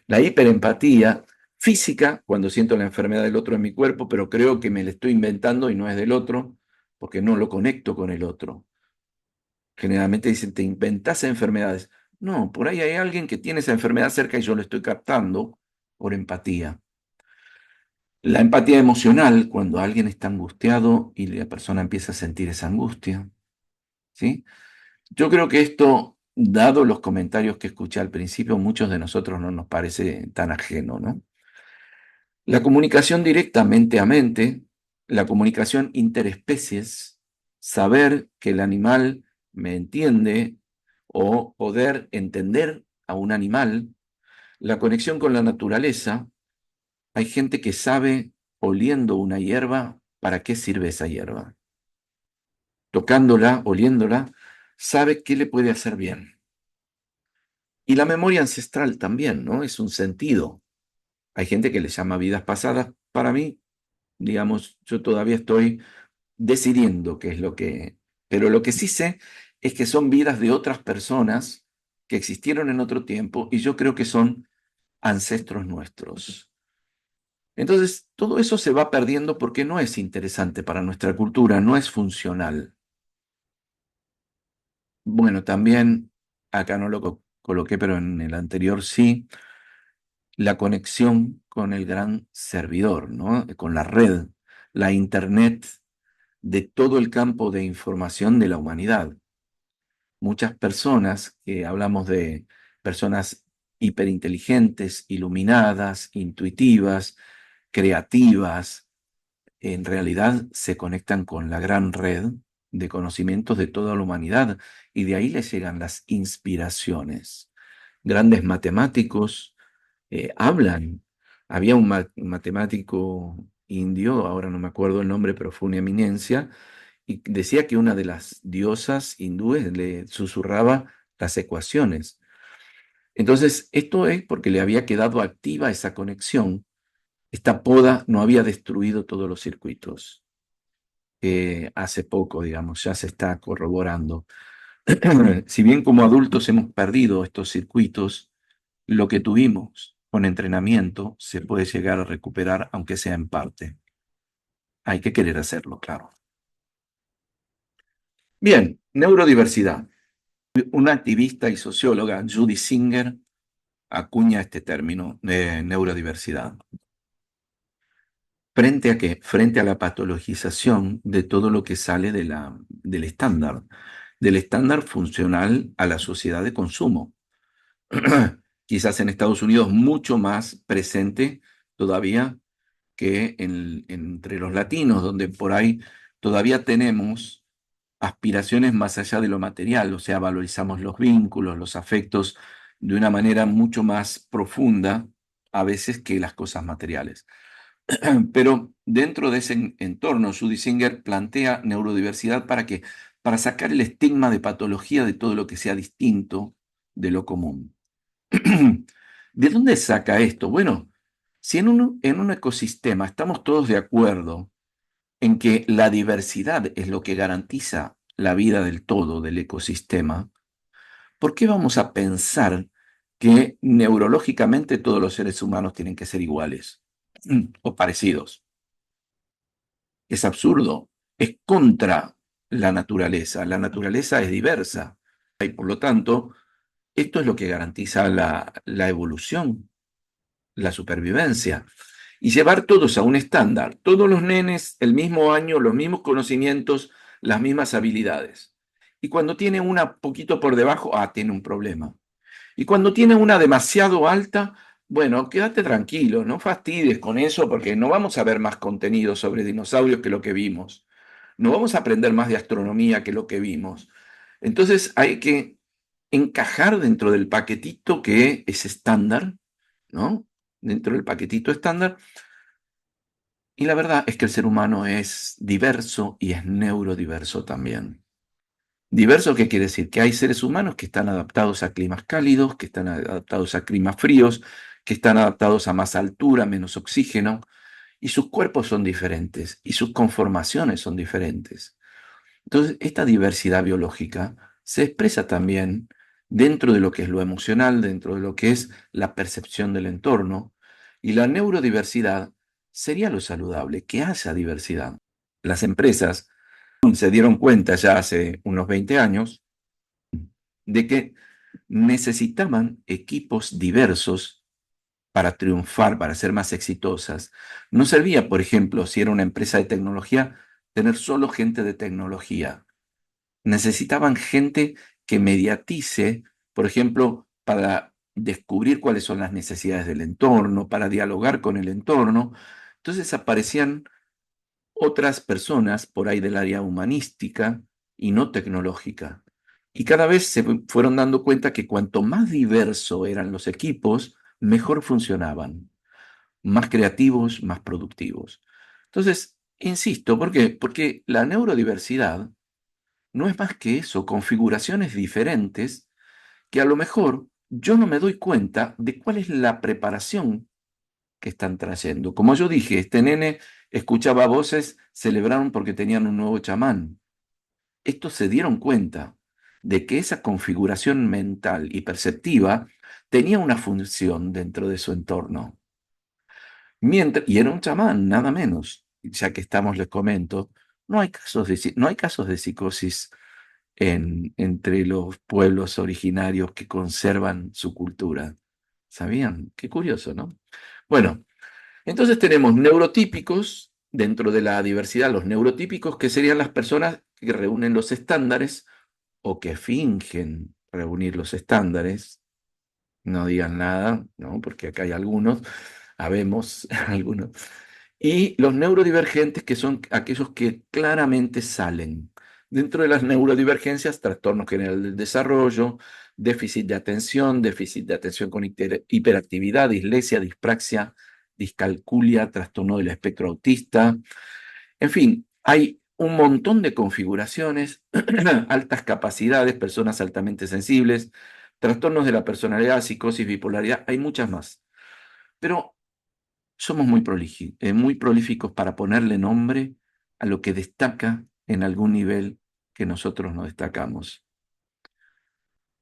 La hiperempatía física, cuando siento la enfermedad del otro en mi cuerpo, pero creo que me la estoy inventando y no es del otro, porque no lo conecto con el otro. Generalmente dicen, te inventás enfermedades. No, por ahí hay alguien que tiene esa enfermedad cerca y yo lo estoy captando por empatía. La empatía emocional, cuando alguien está angustiado y la persona empieza a sentir esa angustia, ¿sí? Yo creo que esto, dado los comentarios que escuché al principio, muchos de nosotros no nos parece tan ajeno, ¿no? La comunicación directamente a mente, la comunicación interespecies, saber que el animal me entiende o poder entender a un animal, la conexión con la naturaleza. Hay gente que sabe, oliendo una hierba, para qué sirve esa hierba. Tocándola, oliéndola, sabe qué le puede hacer bien. Y la memoria ancestral también, ¿no? Es un sentido. Hay gente que le llama vidas pasadas. Para mí, digamos, yo todavía estoy decidiendo qué es lo que... Pero lo que sí sé es que son vidas de otras personas que existieron en otro tiempo y yo creo que son ancestros nuestros. Entonces, todo eso se va perdiendo porque no es interesante para nuestra cultura, no es funcional. Bueno, también, acá no lo coloqué, pero en el anterior sí, la conexión con el gran servidor, ¿no? Con la red, la internet de todo el campo de información de la humanidad. Muchas personas, que hablamos de personas hiperinteligentes, iluminadas, intuitivas, creativas, en realidad se conectan con la gran red de conocimientos de toda la humanidad y de ahí les llegan las inspiraciones. Grandes matemáticos hablan. Había un matemático indio, ahora no me acuerdo el nombre, pero fue una eminencia, y decía que una de las diosas hindúes le susurraba las ecuaciones. Entonces, esto es porque le había quedado activa esa conexión. Esta poda no había destruido todos los circuitos. Hace poco, digamos, ya se está corroborando. Si bien como adultos hemos perdido estos circuitos, lo que tuvimos con entrenamiento se puede llegar a recuperar, aunque sea en parte. Hay que querer hacerlo, claro. Bien, neurodiversidad. Una activista y socióloga, Judy Singer, acuña este término de neurodiversidad. ¿Frente a qué? Frente a la patologización de todo lo que sale del estándar funcional a la sociedad de consumo. Quizás en Estados Unidos mucho más presente todavía que entre los latinos, donde por ahí todavía tenemos aspiraciones más allá de lo material, o sea, valorizamos los vínculos, los afectos de una manera mucho más profunda a veces que las cosas materiales. Pero dentro de ese entorno, Judy Singer plantea neurodiversidad ¿para qué? Para sacar el estigma de patología de todo lo que sea distinto de lo común. ¿De dónde saca esto? Bueno, si en un ecosistema estamos todos de acuerdo en que la diversidad es lo que garantiza la vida del todo del ecosistema, ¿por qué vamos a pensar que neurológicamente todos los seres humanos tienen que ser iguales o parecidos? Es absurdo. es contra la naturaleza. La naturaleza es diversa y por lo tanto, esto es lo que garantiza la evolución, la supervivencia. Y llevar todos a un estándar, todos los nenes el mismo año, los mismos conocimientos, las mismas habilidades. Y cuando tiene una poquito por debajo, tiene un problema. Y cuando tiene una demasiado alta, bueno, quédate tranquilo, no fastidies con eso porque no vamos a ver más contenido sobre dinosaurios que lo que vimos. No vamos a aprender más de astronomía que lo que vimos. Entonces hay que encajar dentro del paquetito que es estándar, ¿no? Dentro del paquetito estándar. Y la verdad es que el ser humano es diverso y es neurodiverso también. Diverso, ¿qué quiere decir? Que hay seres humanos que están adaptados a climas cálidos, que están adaptados a climas fríos, que están adaptados a más altura, menos oxígeno, y sus cuerpos son diferentes y sus conformaciones son diferentes. Entonces, esta diversidad biológica se expresa también dentro de lo que es lo emocional, dentro de lo que es la percepción del entorno, y la neurodiversidad sería lo saludable, que haya diversidad. Las empresas se dieron cuenta ya hace unos 20 años de que necesitaban equipos diversos para triunfar, para ser más exitosas. No servía, por ejemplo, si era una empresa de tecnología, tener solo gente de tecnología. Necesitaban gente que mediatice, por ejemplo, para descubrir cuáles son las necesidades del entorno, para dialogar con el entorno. Entonces aparecían otras personas por ahí del área humanística y no tecnológica. Y cada vez se fueron dando cuenta que cuanto más diverso eran los equipos, mejor funcionaban, más creativos, más productivos. Entonces, insisto, ¿por qué? Porque la neurodiversidad no es más que eso, configuraciones diferentes que a lo mejor yo no me doy cuenta de cuál es la preparación que están trayendo. Como yo dije, este nene escuchaba voces, celebraron porque tenían un nuevo chamán. Estos se dieron cuenta de que esa configuración mental y perceptiva tenía una función dentro de su entorno. Y era un chamán, nada menos. Ya que estamos, les comento, no hay casos de psicosis entre los pueblos originarios que conservan su cultura. ¿Sabían? Qué curioso, ¿no? Bueno, entonces tenemos neurotípicos dentro de la diversidad, los neurotípicos que serían las personas que reúnen los estándares o que fingen reunir los estándares. No digan nada, ¿no? Porque acá hay algunos, habemos algunos. Y los neurodivergentes, que son aquellos que claramente salen. Dentro de las neurodivergencias, trastorno general del desarrollo, déficit de atención con hiperactividad, dislexia, dispraxia, discalculia, trastorno del espectro autista. En fin, hay un montón de configuraciones, altas capacidades, personas altamente sensibles, trastornos de la personalidad, psicosis, bipolaridad, hay muchas más. Pero somos muy prolíficos para ponerle nombre a lo que destaca en algún nivel que nosotros no destacamos.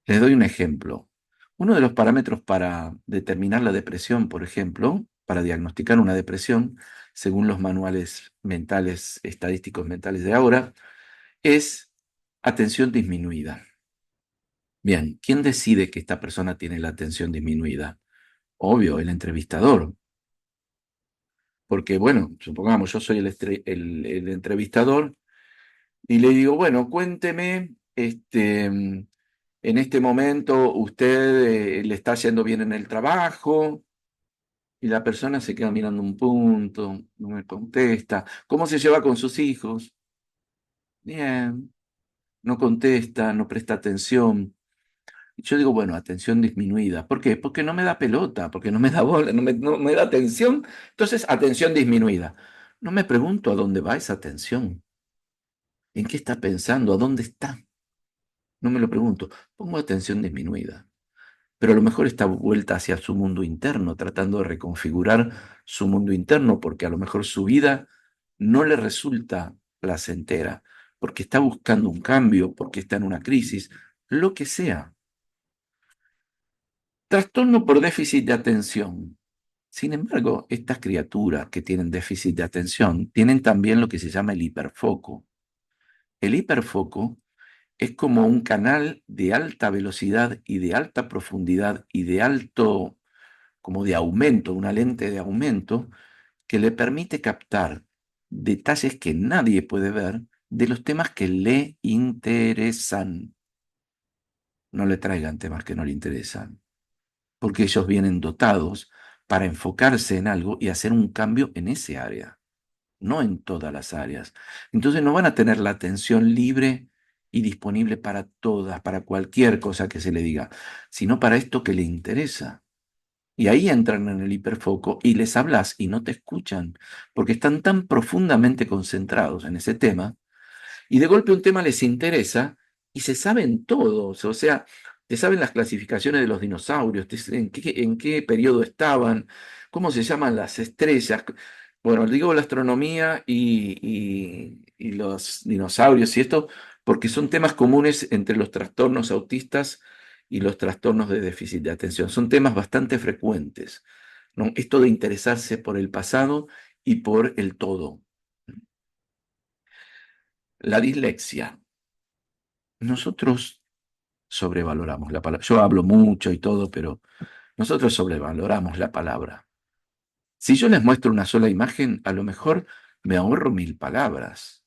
Les doy un ejemplo. Uno de los parámetros para determinar la depresión, por ejemplo, para diagnosticar una depresión, según los manuales mentales, estadísticos mentales de ahora, es atención disminuida. Bien, ¿quién decide que esta persona tiene la atención disminuida? Obvio, el entrevistador. Porque, bueno, supongamos, yo soy el entrevistador y le digo, bueno, cuénteme, en este momento usted le está yendo bien en el trabajo, y la persona se queda mirando un punto, no me contesta. ¿Cómo se lleva con sus hijos? Bien, no contesta, no presta atención. Y yo digo, bueno, atención disminuida. ¿Por qué? Porque no me da pelota, porque no me da bola, no me da atención. Entonces, atención disminuida. No me pregunto a dónde va esa atención. ¿En qué está pensando? ¿A dónde está? No me lo pregunto. Pongo atención disminuida. Pero a lo mejor está vuelta hacia su mundo interno, tratando de reconfigurar su mundo interno, porque a lo mejor su vida no le resulta placentera, porque está buscando un cambio, porque está en una crisis, lo que sea. Trastorno por déficit de atención. Sin embargo, estas criaturas que tienen déficit de atención tienen también lo que se llama el hiperfoco. El hiperfoco es como un canal de alta velocidad y de alta profundidad y de alto, como de aumento, una lente de aumento, que le permite captar detalles que nadie puede ver de los temas que le interesan. No le traigan temas que no le interesan, porque ellos vienen dotados para enfocarse en algo y hacer un cambio en ese área, no en todas las áreas. Entonces no van a tener la atención libre y disponible para todas, para cualquier cosa que se le diga, sino para esto que le interesa. Y ahí entran en el hiperfoco y les hablas y no te escuchan, porque están tan profundamente concentrados en ese tema, y de golpe un tema les interesa y se saben todos, o sea, te saben las clasificaciones de los dinosaurios, en qué periodo estaban, cómo se llaman las estrellas. Bueno, digo la astronomía y los dinosaurios y esto, porque son temas comunes entre los trastornos autistas y los trastornos de déficit de atención. Son temas bastante frecuentes, ¿no? Esto de interesarse por el pasado y por el todo. La dislexia. Nosotros sobrevaloramos la palabra. Yo hablo mucho y todo, pero nosotros sobrevaloramos la palabra. Si yo les muestro una sola imagen, a lo mejor me ahorro 1000 palabras.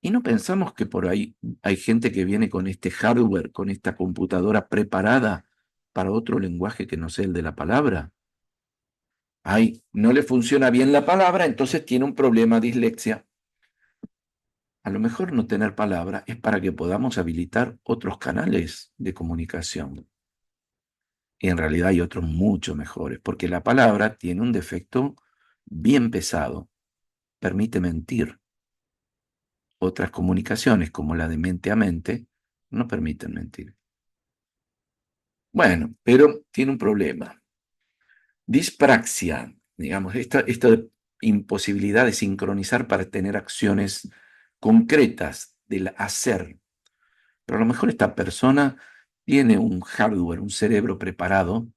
Y no pensamos que por ahí hay gente que viene con este hardware, con esta computadora preparada para otro lenguaje que no sea el de la palabra. Ay, no le funciona bien la palabra, entonces tiene un problema de dislexia. A lo mejor no tener palabra es para que podamos habilitar otros canales de comunicación. Y en realidad hay otros mucho mejores, porque la palabra tiene un defecto bien pesado, permite mentir. Otras comunicaciones, como la de mente a mente, no permiten mentir. Bueno, pero tiene un problema. Dispraxia, digamos, esta imposibilidad de sincronizar para tener acciones concretas del hacer. Pero a lo mejor esta persona tiene un hardware, un cerebro preparado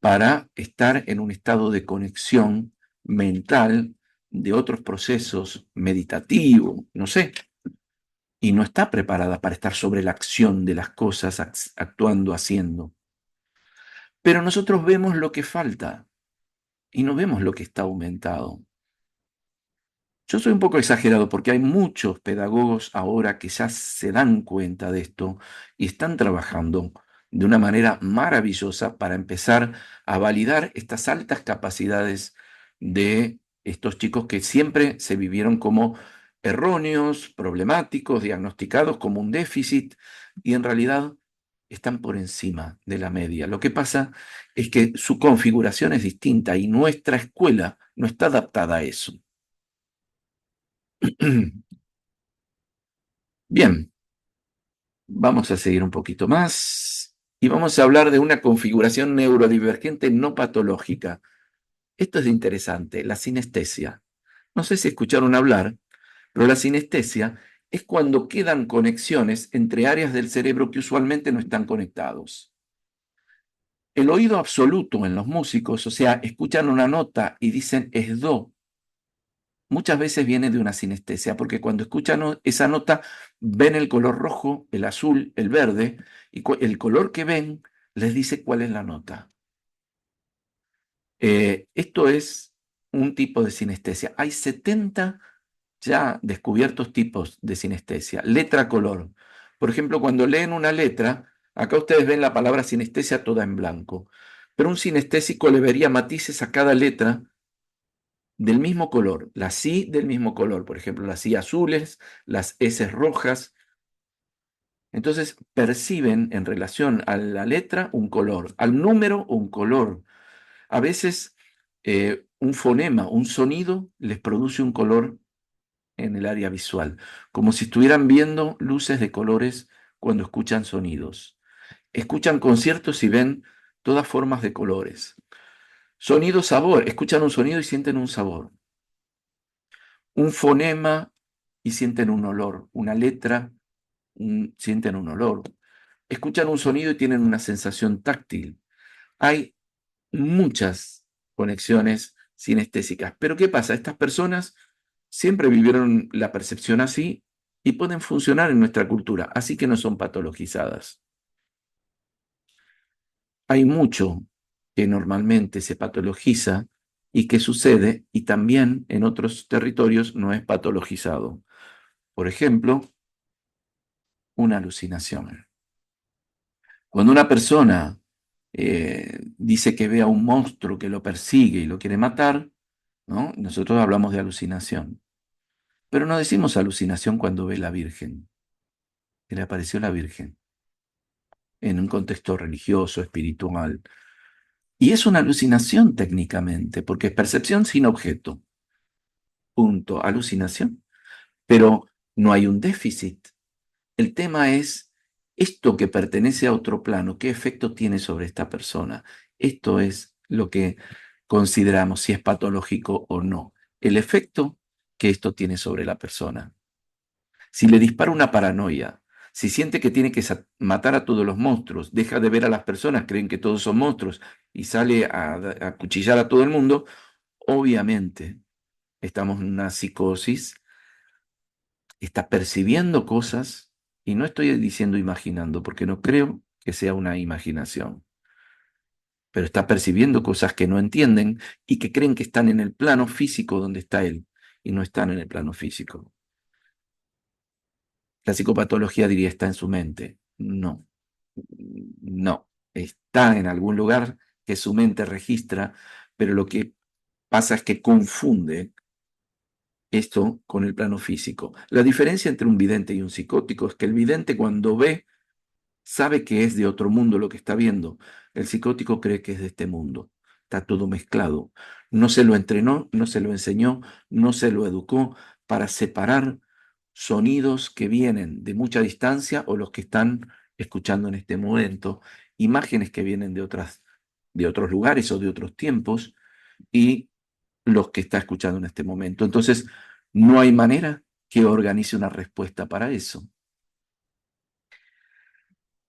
para estar en un estado de conexión mental de otros procesos meditativos, no sé, y no está preparada para estar sobre la acción de las cosas, actuando, haciendo. Pero nosotros vemos lo que falta y no vemos lo que está aumentado. Yo soy un poco exagerado porque hay muchos pedagogos ahora que ya se dan cuenta de esto y están trabajando de una manera maravillosa para empezar a validar estas altas capacidades de estos chicos que siempre se vivieron como erróneos, problemáticos, diagnosticados como un déficit y en realidad están por encima de la media. Lo que pasa es que su configuración es distinta y nuestra escuela no está adaptada a eso. Bien, vamos a seguir un poquito más y vamos a hablar de una configuración neurodivergente no patológica. Esto es interesante, la sinestesia. No sé si escucharon hablar, pero la sinestesia es cuando quedan conexiones entre áreas del cerebro que usualmente no están conectados. El oído absoluto en los músicos, o sea, escuchan una nota y dicen es do, muchas veces viene de una sinestesia, porque cuando escuchan esa nota ven el color rojo, el azul, el verde, y el color que ven les dice cuál es la nota. Esto es un tipo de sinestesia. Hay 70 ya descubiertos tipos de sinestesia. Letra-color. Por ejemplo, cuando leen una letra, acá ustedes ven la palabra sinestesia toda en blanco, pero un sinestésico le vería matices a cada letra del mismo color, las sí del mismo color, por ejemplo, las sí azules, las S rojas. Entonces perciben en relación a la letra un color, al número un color. A veces un fonema, un sonido, les produce un color en el área visual, como si estuvieran viendo luces de colores cuando escuchan sonidos. Escuchan conciertos y ven todas formas de colores. Sonido, sabor, escuchan un sonido y sienten un sabor. Un fonema y sienten un olor, una letra, sienten un olor. Escuchan un sonido y tienen una sensación táctil. Hay muchas conexiones sinestésicas. Pero ¿qué pasa? Estas personas siempre vivieron la percepción así y pueden funcionar en nuestra cultura, así que no son patologizadas. Hay mucho que normalmente se patologiza y que sucede y también en otros territorios no es patologizado. Por ejemplo, una alucinación. Cuando una persona dice que ve a un monstruo que lo persigue y lo quiere matar, ¿no? Nosotros hablamos de alucinación. Pero no decimos alucinación cuando ve la Virgen, que le apareció la Virgen, en un contexto religioso, espiritual. Y es una alucinación técnicamente, porque es percepción sin objeto. Punto, alucinación. Pero no hay un déficit. El tema es esto que pertenece a otro plano, ¿qué efecto tiene sobre esta persona? Esto es lo que consideramos si es patológico o no. El efecto que esto tiene sobre la persona. Si le dispara una paranoia, si siente que tiene que matar a todos los monstruos, deja de ver a las personas, creen que todos son monstruos y sale a cuchillar a todo el mundo, obviamente estamos en una psicosis, está percibiendo cosas, y no estoy diciendo imaginando, porque no creo que sea una imaginación, pero está percibiendo cosas que no entienden y que creen que están en el plano físico donde está él, y no están en el plano físico. La psicopatología diría está en su mente. No, no, está en algún lugar que su mente registra, pero lo que pasa es que confunde esto con el plano físico. La diferencia entre un vidente y un psicótico es que el vidente cuando ve sabe que es de otro mundo lo que está viendo. El psicótico cree que es de este mundo. Está todo mezclado. No se lo entrenó, no se lo enseñó, no se lo educó para separar sonidos que vienen de mucha distancia o los que están escuchando en este momento, imágenes que vienen de otros lugares o de otros tiempos y los que está escuchando en este momento. Entonces, no hay manera que organice una respuesta para eso.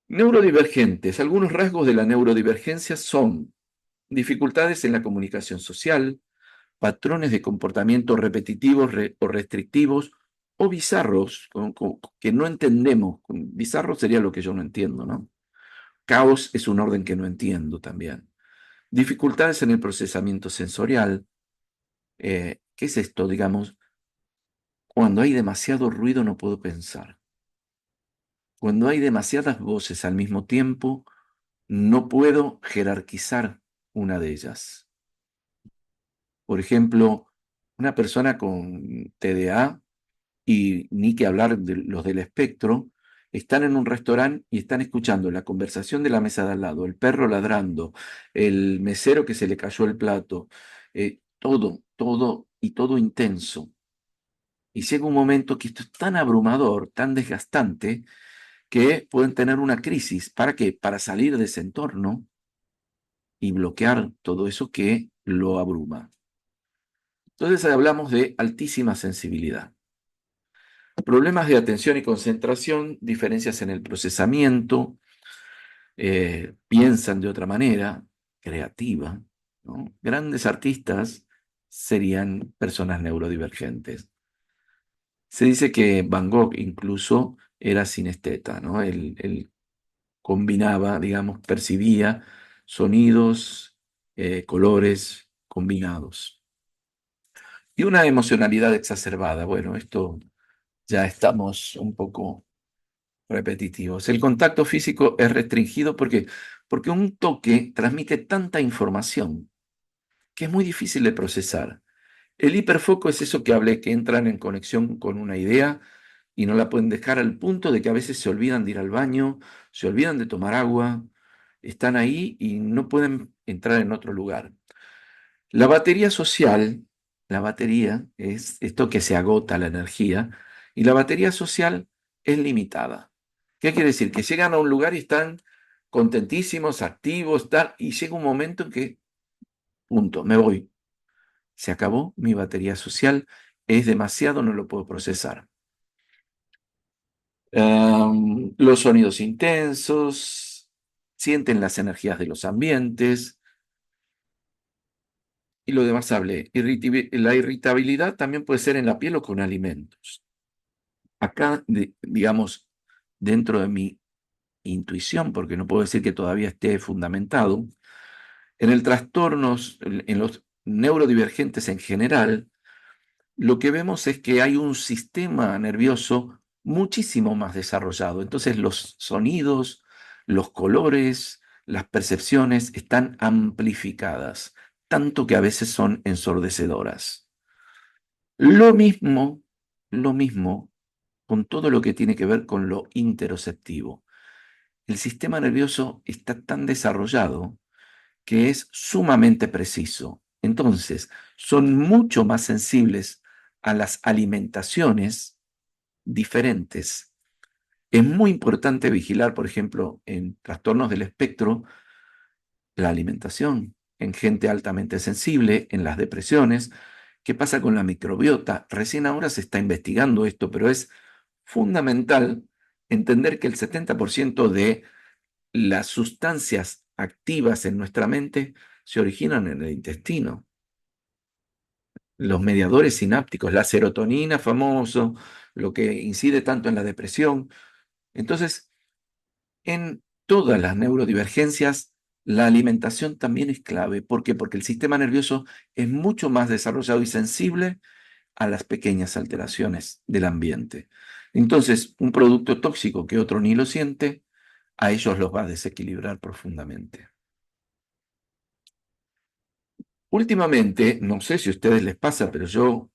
Neurodivergentes. Algunos rasgos de la neurodivergencia son dificultades en la comunicación social, patrones de comportamiento repetitivos o restrictivos o bizarros que no entendemos. Bizarro sería lo que yo no entiendo, ¿no? Caos es un orden que no entiendo también. Dificultades en el procesamiento sensorial. ¿Qué es esto? Digamos, cuando hay demasiado ruido no puedo pensar. Cuando hay demasiadas voces al mismo tiempo, no puedo jerarquizar una de ellas. Por ejemplo, una persona con TDA, y ni que hablar de los del espectro, están en un restaurante y están escuchando la conversación de la mesa de al lado, el perro ladrando, el mesero que se le cayó el plato, todo y todo intenso. Y llega un momento que esto es tan abrumador, tan desgastante, que pueden tener una crisis. ¿Para qué? Para salir de ese entorno y bloquear todo eso que lo abruma. Entonces hablamos de altísima sensibilidad. Problemas de atención y concentración, diferencias en el procesamiento, piensan de otra manera, creativa, ¿no? Grandes artistas serían personas neurodivergentes. Se dice que Van Gogh incluso era sinesteta, ¿no? Él combinaba, digamos, percibía sonidos, colores combinados. Y una emocionalidad exacerbada. Bueno, esto ya estamos un poco repetitivos. El contacto físico es restringido porque un toque transmite tanta información que es muy difícil de procesar. El hiperfoco es eso que hablé, que entran en conexión con una idea y no la pueden dejar al punto de que a veces se olvidan de ir al baño, se olvidan de tomar agua, están ahí y no pueden entrar en otro lugar. La batería social, la batería es esto que se agota la energía, y la batería social es limitada. ¿Qué quiere decir? Que llegan a un lugar y están contentísimos, activos, tal, y llega un momento en que, punto, me voy. Se acabó mi batería social, es demasiado, no lo puedo procesar. Los sonidos intensos, sienten las energías de los ambientes, y lo demás hablé. La irritabilidad también puede ser en la piel o con alimentos. Acá, digamos, dentro de mi intuición, porque no puedo decir que todavía esté fundamentado, en el trastornos, en los neurodivergentes en general, lo que vemos es que hay un sistema nervioso muchísimo más desarrollado. Entonces los sonidos, los colores, las percepciones están amplificadas, tanto que a veces son ensordecedoras. Lo mismo con todo lo que tiene que ver con lo interoceptivo. El sistema nervioso está tan desarrollado que es sumamente preciso. Entonces, son mucho más sensibles a las alimentaciones diferentes. Es muy importante vigilar, por ejemplo, en trastornos del espectro, la alimentación, en gente altamente sensible, en las depresiones. ¿Qué pasa con la microbiota? Recién ahora se está investigando esto, pero es fundamental entender que el 70% de las sustancias activas en nuestra mente se originan en el intestino. Los mediadores sinápticos, la serotonina famoso, lo que incide tanto en la depresión. Entonces, en todas las neurodivergencias, la alimentación también es clave. ¿Por qué? Porque el sistema nervioso es mucho más desarrollado y sensible a las pequeñas alteraciones del ambiente. Entonces, un producto tóxico que otro ni lo siente, a ellos los va a desequilibrar profundamente. Últimamente, no sé si a ustedes les pasa, pero yo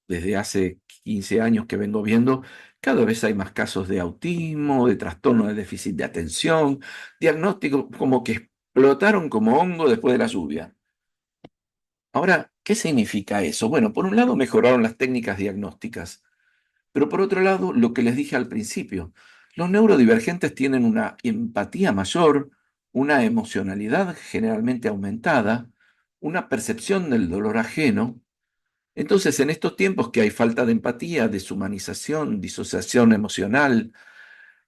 desde hace 15 años que vengo viendo, cada vez hay más casos de autismo, de trastorno de déficit de atención, diagnósticos como que explotaron como hongo después de la lluvia. Ahora, ¿qué significa eso? Bueno, por un lado mejoraron las técnicas diagnósticas, pero por otro lado, lo que les dije al principio, los neurodivergentes tienen una empatía mayor, una emocionalidad generalmente aumentada, una percepción del dolor ajeno. Entonces, en estos tiempos que hay falta de empatía, deshumanización, disociación emocional,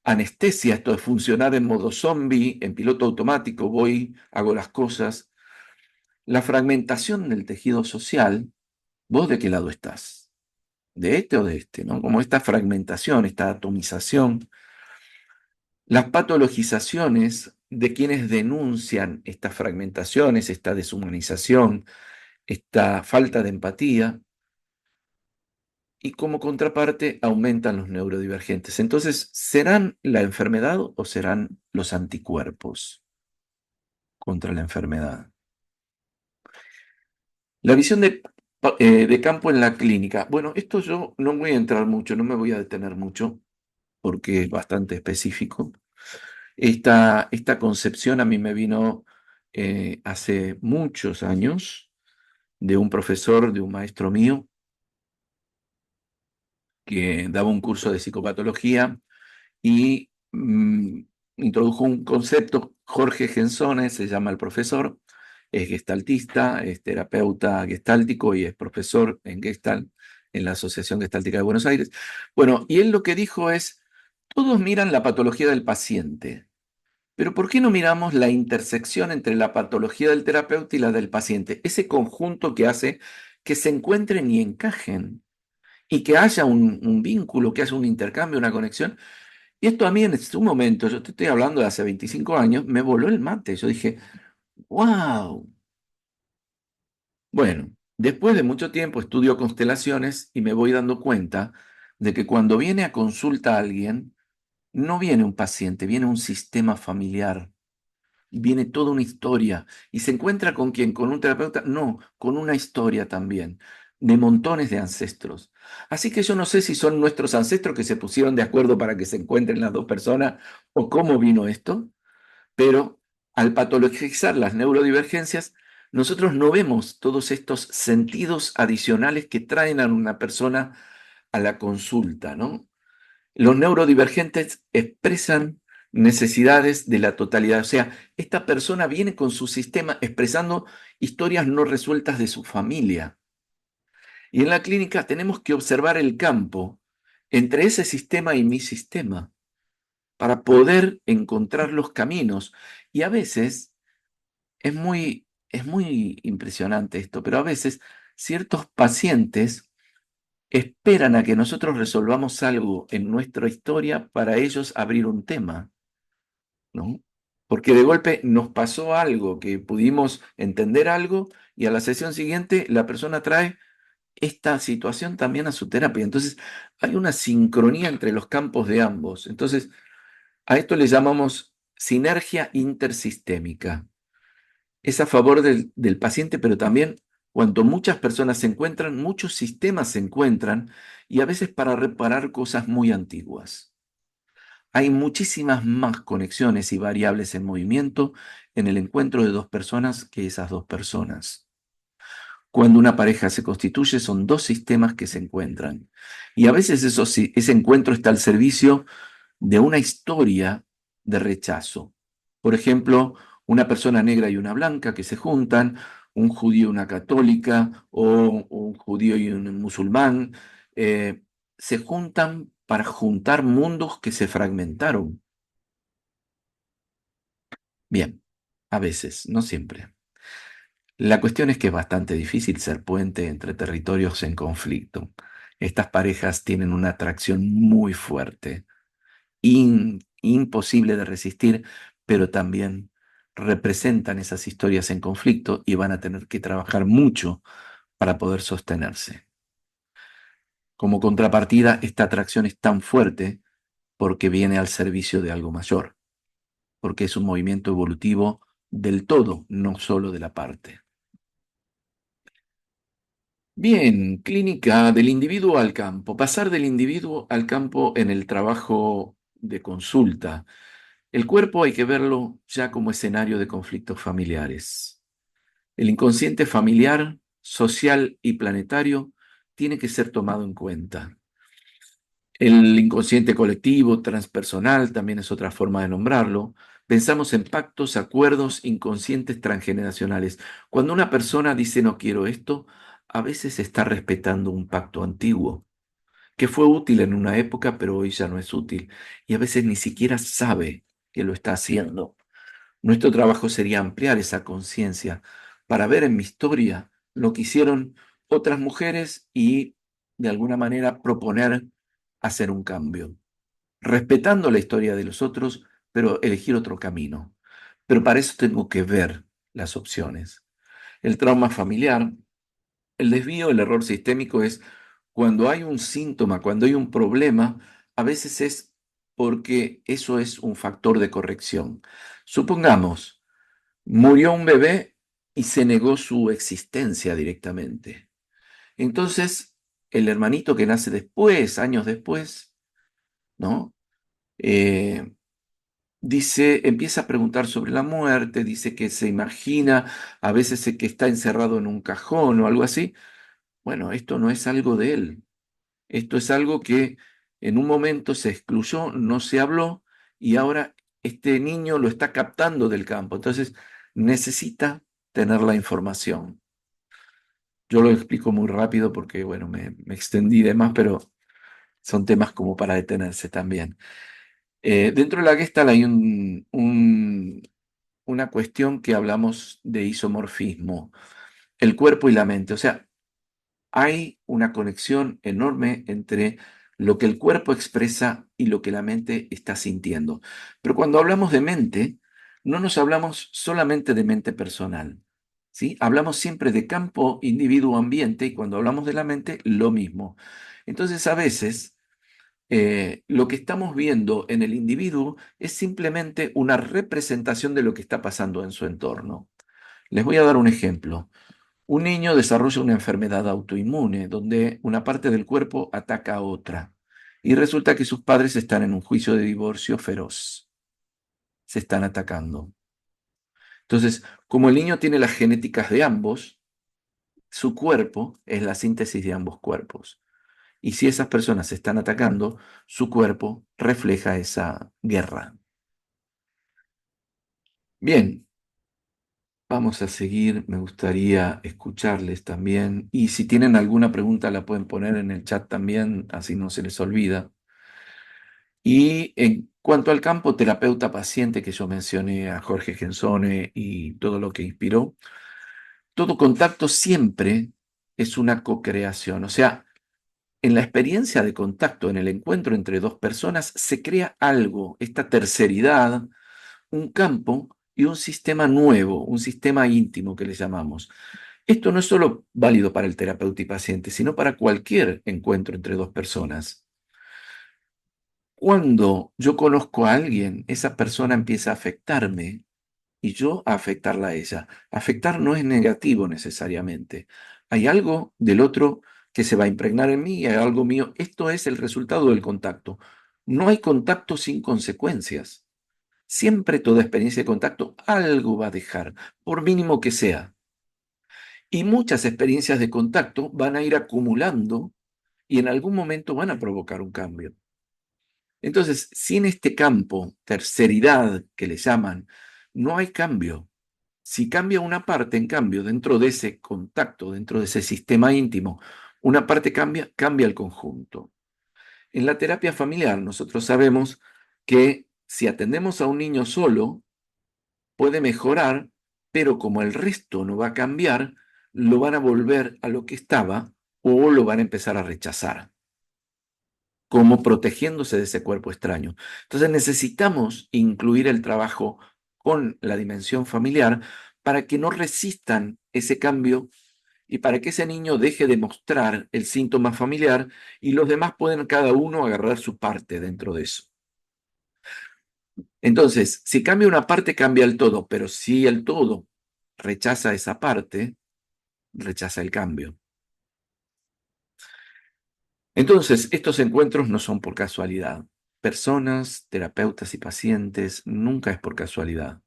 anestesia, esto de funcionar en modo zombie, en piloto automático, voy, hago las cosas, la fragmentación del tejido social, ¿vos de qué lado estás? ¿De este o de este? ¿No? Como esta fragmentación, esta atomización, las patologizaciones de quienes denuncian estas fragmentaciones, esta deshumanización, esta falta de empatía, y como contraparte aumentan los neurodivergentes. Entonces, ¿serán la enfermedad o serán los anticuerpos contra la enfermedad? La visión de campo en la clínica. Bueno, esto yo no voy a entrar mucho, no me voy a detener mucho, porque es bastante específico. Esta concepción a mí me vino hace muchos años de un profesor, de un maestro mío, que daba un curso de psicopatología y introdujo un concepto. Jorge Gensone se llama el profesor, es gestaltista, es terapeuta gestáltico y es profesor en Gestalt en la Asociación Gestáltica de Buenos Aires. Bueno, y él lo que dijo es, todos miran la patología del paciente, pero ¿por qué no miramos la intersección entre la patología del terapeuta y la del paciente? Ese conjunto que hace que se encuentren y encajen y que haya un vínculo, que haya un intercambio, una conexión. Y esto a mí en su momento, yo te estoy hablando de hace 25 años, me voló el mate. Yo dije, wow. Bueno, después de mucho tiempo estudio constelaciones y me voy dando cuenta de que cuando viene a consulta alguien, no viene un paciente, viene un sistema familiar, viene toda una historia. ¿Y se encuentra con quién? ¿Con un terapeuta? No, con una historia también, de montones de ancestros. Así que yo no sé si son nuestros ancestros que se pusieron de acuerdo para que se encuentren las dos personas o cómo vino esto, pero al patologizar las neurodivergencias, nosotros no vemos todos estos sentidos adicionales que traen a una persona a la consulta, ¿no? Los neurodivergentes expresan necesidades de la totalidad. O sea, esta persona viene con su sistema expresando historias no resueltas de su familia. Y en la clínica tenemos que observar el campo entre ese sistema y mi sistema para poder encontrar los caminos. Y a veces es muy es muy impresionante esto, pero a veces ciertos pacientes esperan a que nosotros resolvamos algo en nuestra historia para ellos abrir un tema, ¿no? Porque de golpe nos pasó algo, que pudimos entender algo y a la sesión siguiente la persona trae esta situación también a su terapia. Entonces hay una sincronía entre los campos de ambos. Entonces a esto le llamamos sinergia intersistémica. Es a favor del paciente, pero también cuando muchas personas se encuentran, muchos sistemas se encuentran y a veces para reparar cosas muy antiguas. Hay muchísimas más conexiones y variables en movimiento en el encuentro de dos personas que esas dos personas. Cuando una pareja se constituye, son dos sistemas que se encuentran. Y a veces ese encuentro está al servicio de una historia de rechazo. Por ejemplo, una persona negra y una blanca que se juntan, un judío y una católica, o un judío y un musulmán, se juntan para juntar mundos que se fragmentaron. Bien, a veces, no siempre. La cuestión es que es bastante difícil ser puente entre territorios en conflicto. Estas parejas tienen una atracción muy fuerte, imposible de resistir, pero también representan esas historias en conflicto y van a tener que trabajar mucho para poder sostenerse. Como contrapartida, esta atracción es tan fuerte porque viene al servicio de algo mayor, porque es un movimiento evolutivo del todo, no solo de la parte. Bien, clínica del individuo al campo. Pasar del individuo al campo en el trabajo de consulta. El cuerpo hay que verlo ya como escenario de conflictos familiares. El inconsciente familiar, social y planetario tiene que ser tomado en cuenta. El inconsciente colectivo, transpersonal, también es otra forma de nombrarlo. Pensamos en pactos, acuerdos inconscientes transgeneracionales. Cuando una persona dice no quiero esto, a veces está respetando un pacto antiguo, que fue útil en una época, pero hoy ya no es útil. Y a veces ni siquiera sabe que lo está haciendo. Nuestro trabajo sería ampliar esa conciencia para ver en mi historia lo que hicieron otras mujeres y de alguna manera proponer hacer un cambio, respetando la historia de los otros, pero elegir otro camino. Pero para eso tengo que ver las opciones. El trauma familiar, el desvío, el error sistémico es cuando hay un síntoma, cuando hay un problema, a veces es porque eso es un factor de corrección. Supongamos, murió un bebé y se negó su existencia directamente. Entonces, el hermanito que nace después, años después, ¿no? Empieza a preguntar sobre la muerte, dice que se imagina a veces que está encerrado en un cajón o algo así. Bueno, esto no es algo de él. Esto es algo que en un momento se excluyó, no se habló y ahora este niño lo está captando del campo. Entonces necesita tener la información. Yo lo explico muy rápido porque, bueno, me extendí de más, pero son temas como para detenerse también. Dentro de la Gestalt hay una cuestión que hablamos de isomorfismo, el cuerpo y la mente. O sea, hay una conexión enorme entre lo que el cuerpo expresa y lo que la mente está sintiendo. Pero cuando hablamos de mente, no nos hablamos solamente de mente personal, ¿sí? Hablamos siempre de campo, individuo, ambiente, y cuando hablamos de la mente, lo mismo. Entonces, a veces, lo que estamos viendo en el individuo es simplemente una representación de lo que está pasando en su entorno. Les voy a dar un ejemplo. Un niño desarrolla una enfermedad autoinmune donde una parte del cuerpo ataca a otra y resulta que sus padres están en un juicio de divorcio feroz. Se están atacando. Entonces, como el niño tiene las genéticas de ambos, su cuerpo es la síntesis de ambos cuerpos. Y si esas personas se están atacando, su cuerpo refleja esa guerra. Bien, vamos a seguir. Me gustaría escucharles también. Y si tienen alguna pregunta, la pueden poner en el chat también, así no se les olvida. Y en cuanto al campo terapeuta-paciente que yo mencioné a Jorge Gensone y todo lo que inspiró, todo contacto siempre es una co-creación. O sea, en la experiencia de contacto, en el encuentro entre dos personas, se crea algo, esta terceridad, un campo y un sistema nuevo, un sistema íntimo que le llamamos. Esto no es solo válido para el terapeuta y paciente, sino para cualquier encuentro entre dos personas. Cuando yo conozco a alguien, esa persona empieza a afectarme y yo a afectarla a ella. Afectar no es negativo necesariamente. Hay algo del otro que se va a impregnar en mí y hay algo mío. Esto es el resultado del contacto. No hay contacto sin consecuencias. Siempre toda experiencia de contacto algo va a dejar, por mínimo que sea. Y muchas experiencias de contacto van a ir acumulando y en algún momento van a provocar un cambio. Entonces, si en este campo, terceridad que le llaman, no hay cambio. Si cambia una parte, en cambio, dentro de ese contacto, dentro de ese sistema íntimo, una parte cambia, cambia el conjunto. En la terapia familiar, nosotros sabemos que si atendemos a un niño solo, puede mejorar, pero como el resto no va a cambiar, lo van a volver a lo que estaba o lo van a empezar a rechazar, como protegiéndose de ese cuerpo extraño. Entonces necesitamos incluir el trabajo con la dimensión familiar para que no resistan ese cambio y para que ese niño deje de mostrar el síntoma familiar y los demás pueden cada uno agarrar su parte dentro de eso. Entonces, si cambia una parte, cambia el todo, pero si el todo rechaza esa parte, rechaza el cambio. Entonces, estos encuentros no son por casualidad. Personas, terapeutas y pacientes, nunca es por casualidad.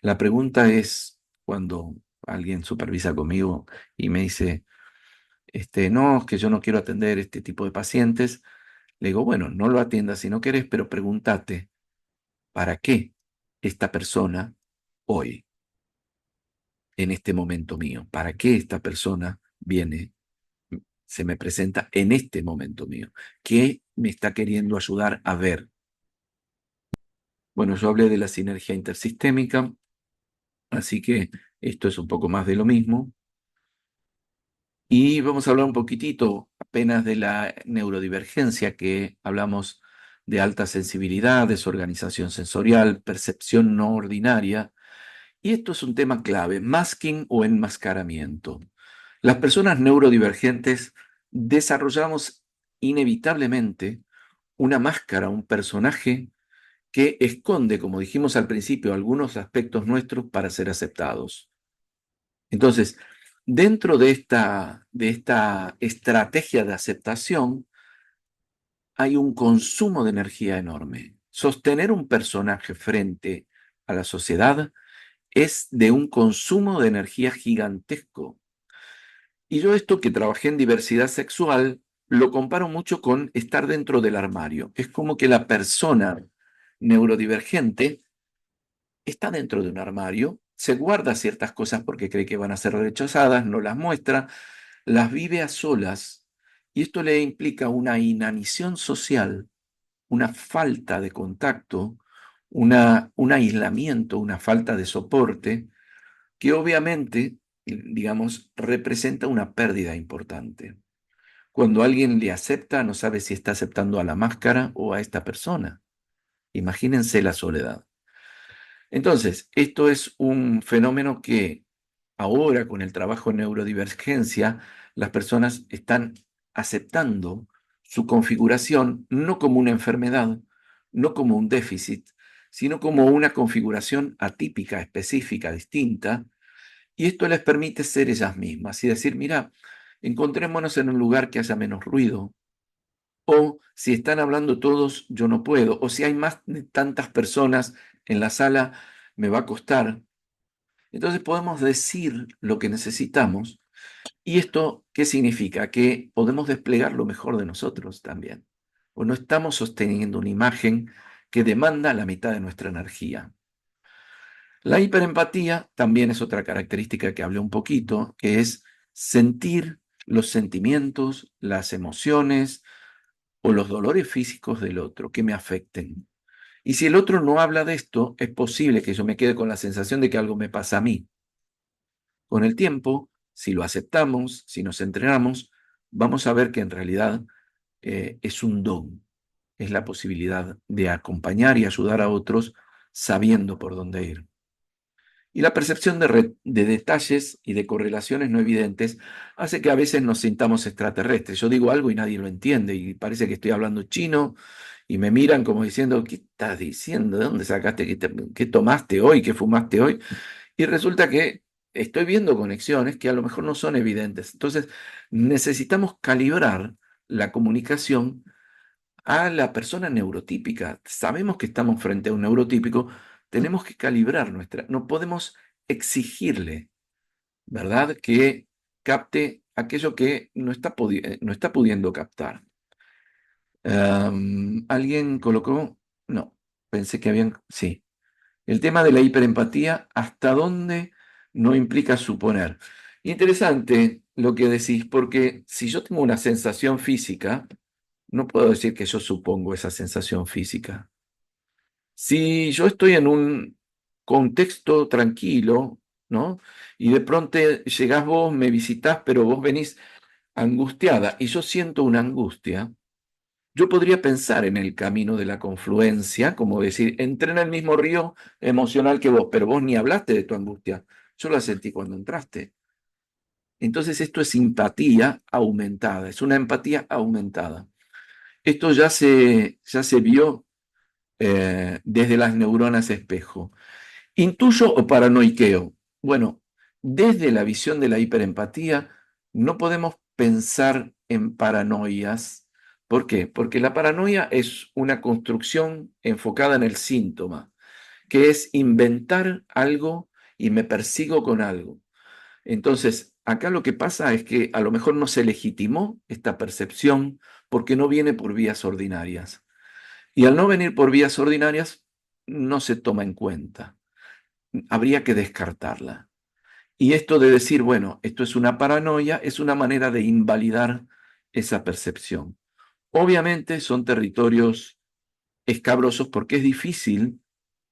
La pregunta es cuando alguien supervisa conmigo y me dice, no, es que yo no quiero atender este tipo de pacientes. Le digo, bueno, no lo atiendas si no quieres, pero pregúntate, ¿para qué esta persona hoy, en este momento mío? ¿Para qué esta persona viene, se me presenta en este momento mío? ¿Qué me está queriendo ayudar a ver? Bueno, yo hablé de la sinergia intersistémica, así que esto es un poco más de lo mismo. Y vamos a hablar un poquitito apenas de la neurodivergencia, que hablamos de alta sensibilidad, desorganización sensorial, percepción no ordinaria. Y esto es un tema clave, masking o enmascaramiento. Las personas neurodivergentes desarrollamos inevitablemente una máscara, un personaje que esconde, como dijimos al principio, algunos aspectos nuestros para ser aceptados. Entonces, dentro de esta estrategia de aceptación, hay un consumo de energía enorme. Sostener un personaje frente a la sociedad es de un consumo de energía gigantesco. Y yo esto que trabajé en diversidad sexual, lo comparo mucho con estar dentro del armario. Es como que la persona neurodivergente está dentro de un armario, se guarda ciertas cosas porque cree que van a ser rechazadas, no las muestra, las vive a solas, y esto le implica una inanición social, una falta de contacto, un aislamiento, una falta de soporte, que obviamente, digamos, representa una pérdida importante. Cuando alguien le acepta, no sabe si está aceptando a la máscara o a esta persona. Imagínense la soledad. Entonces, esto es un fenómeno que ahora con el trabajo en neurodivergencia, las personas están aceptando su configuración no como una enfermedad, no como un déficit, sino como una configuración atípica, específica, distinta, y esto les permite ser ellas mismas y decir, mira, encontrémonos en un lugar que haya menos ruido, o si están hablando todos, yo no puedo, o si hay más de tantas personas en la sala, me va a costar. Entonces podemos decir lo que necesitamos. ¿Y esto qué significa? Que podemos desplegar lo mejor de nosotros también. O no estamos sosteniendo una imagen que demanda la mitad de nuestra energía. La hiperempatía también es otra característica que hablé un poquito, que es sentir los sentimientos, las emociones o los dolores físicos del otro que me afecten. Y si el otro no habla de esto, es posible que yo me quede con la sensación de que algo me pasa a mí. Con el tiempo, si lo aceptamos, si nos entrenamos, vamos a ver que en realidad es un don, es la posibilidad de acompañar y ayudar a otros sabiendo por dónde ir. Y la percepción de detalles y de correlaciones no evidentes hace que a veces nos sintamos extraterrestres. Yo digo algo y nadie lo entiende y parece que estoy hablando chino y me miran como diciendo, ¿qué estás diciendo? ¿De dónde sacaste? ¿Qué tomaste hoy? ¿Qué fumaste hoy? Y resulta que estoy viendo conexiones que a lo mejor no son evidentes. Entonces, necesitamos calibrar la comunicación a la persona neurotípica. Sabemos que estamos frente a un neurotípico, tenemos que calibrar no podemos exigirle, ¿verdad? Que capte aquello que no está pudiendo captar. ¿Alguien colocó? No, pensé que habían, sí. El tema de la hiperempatía, ¿hasta dónde no implica suponer? Interesante lo que decís, porque si yo tengo una sensación física, no puedo decir que yo supongo esa sensación física. Si yo estoy en un contexto tranquilo, ¿no? Y de pronto llegás vos, me visitás, pero vos venís angustiada y yo siento una angustia, yo podría pensar en el camino de la confluencia, como decir, entré en el mismo río emocional que vos, pero vos ni hablaste de tu angustia. Yo la sentí cuando entraste. Entonces esto es simpatía aumentada, es una empatía aumentada. Esto ya se vio desde las neuronas espejo. ¿Intuyo o paranoiqueo? Bueno, desde la visión de la hiperempatía no podemos pensar en paranoias. ¿Por qué? Porque la paranoia es una construcción enfocada en el síntoma, que es inventar algo y me persigo con algo. Entonces, acá lo que pasa es que a lo mejor no se legitimó esta percepción porque no viene por vías ordinarias. Y al no venir por vías ordinarias, no se toma en cuenta. Habría que descartarla. Y esto de decir, bueno, esto es una paranoia, es una manera de invalidar esa percepción. Obviamente son territorios escabrosos porque es difícil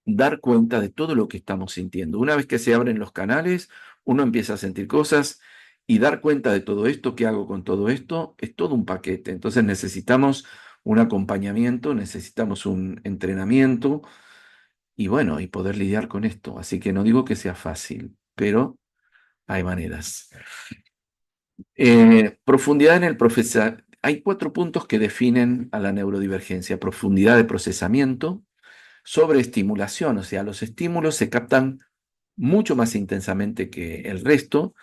dar cuenta de todo lo que estamos sintiendo. Una vez que se abren los canales, uno empieza a sentir cosas y dar cuenta de todo esto, qué hago con todo esto, es todo un paquete. Entonces necesitamos un acompañamiento, necesitamos un entrenamiento y bueno, y poder lidiar con esto. Así que no digo que sea fácil, pero hay maneras. Profundidad en el procesamiento. Hay 4 puntos que definen a la neurodivergencia. Profundidad de procesamiento, sobreestimulación, o sea, los estímulos se captan mucho más intensamente que el resto,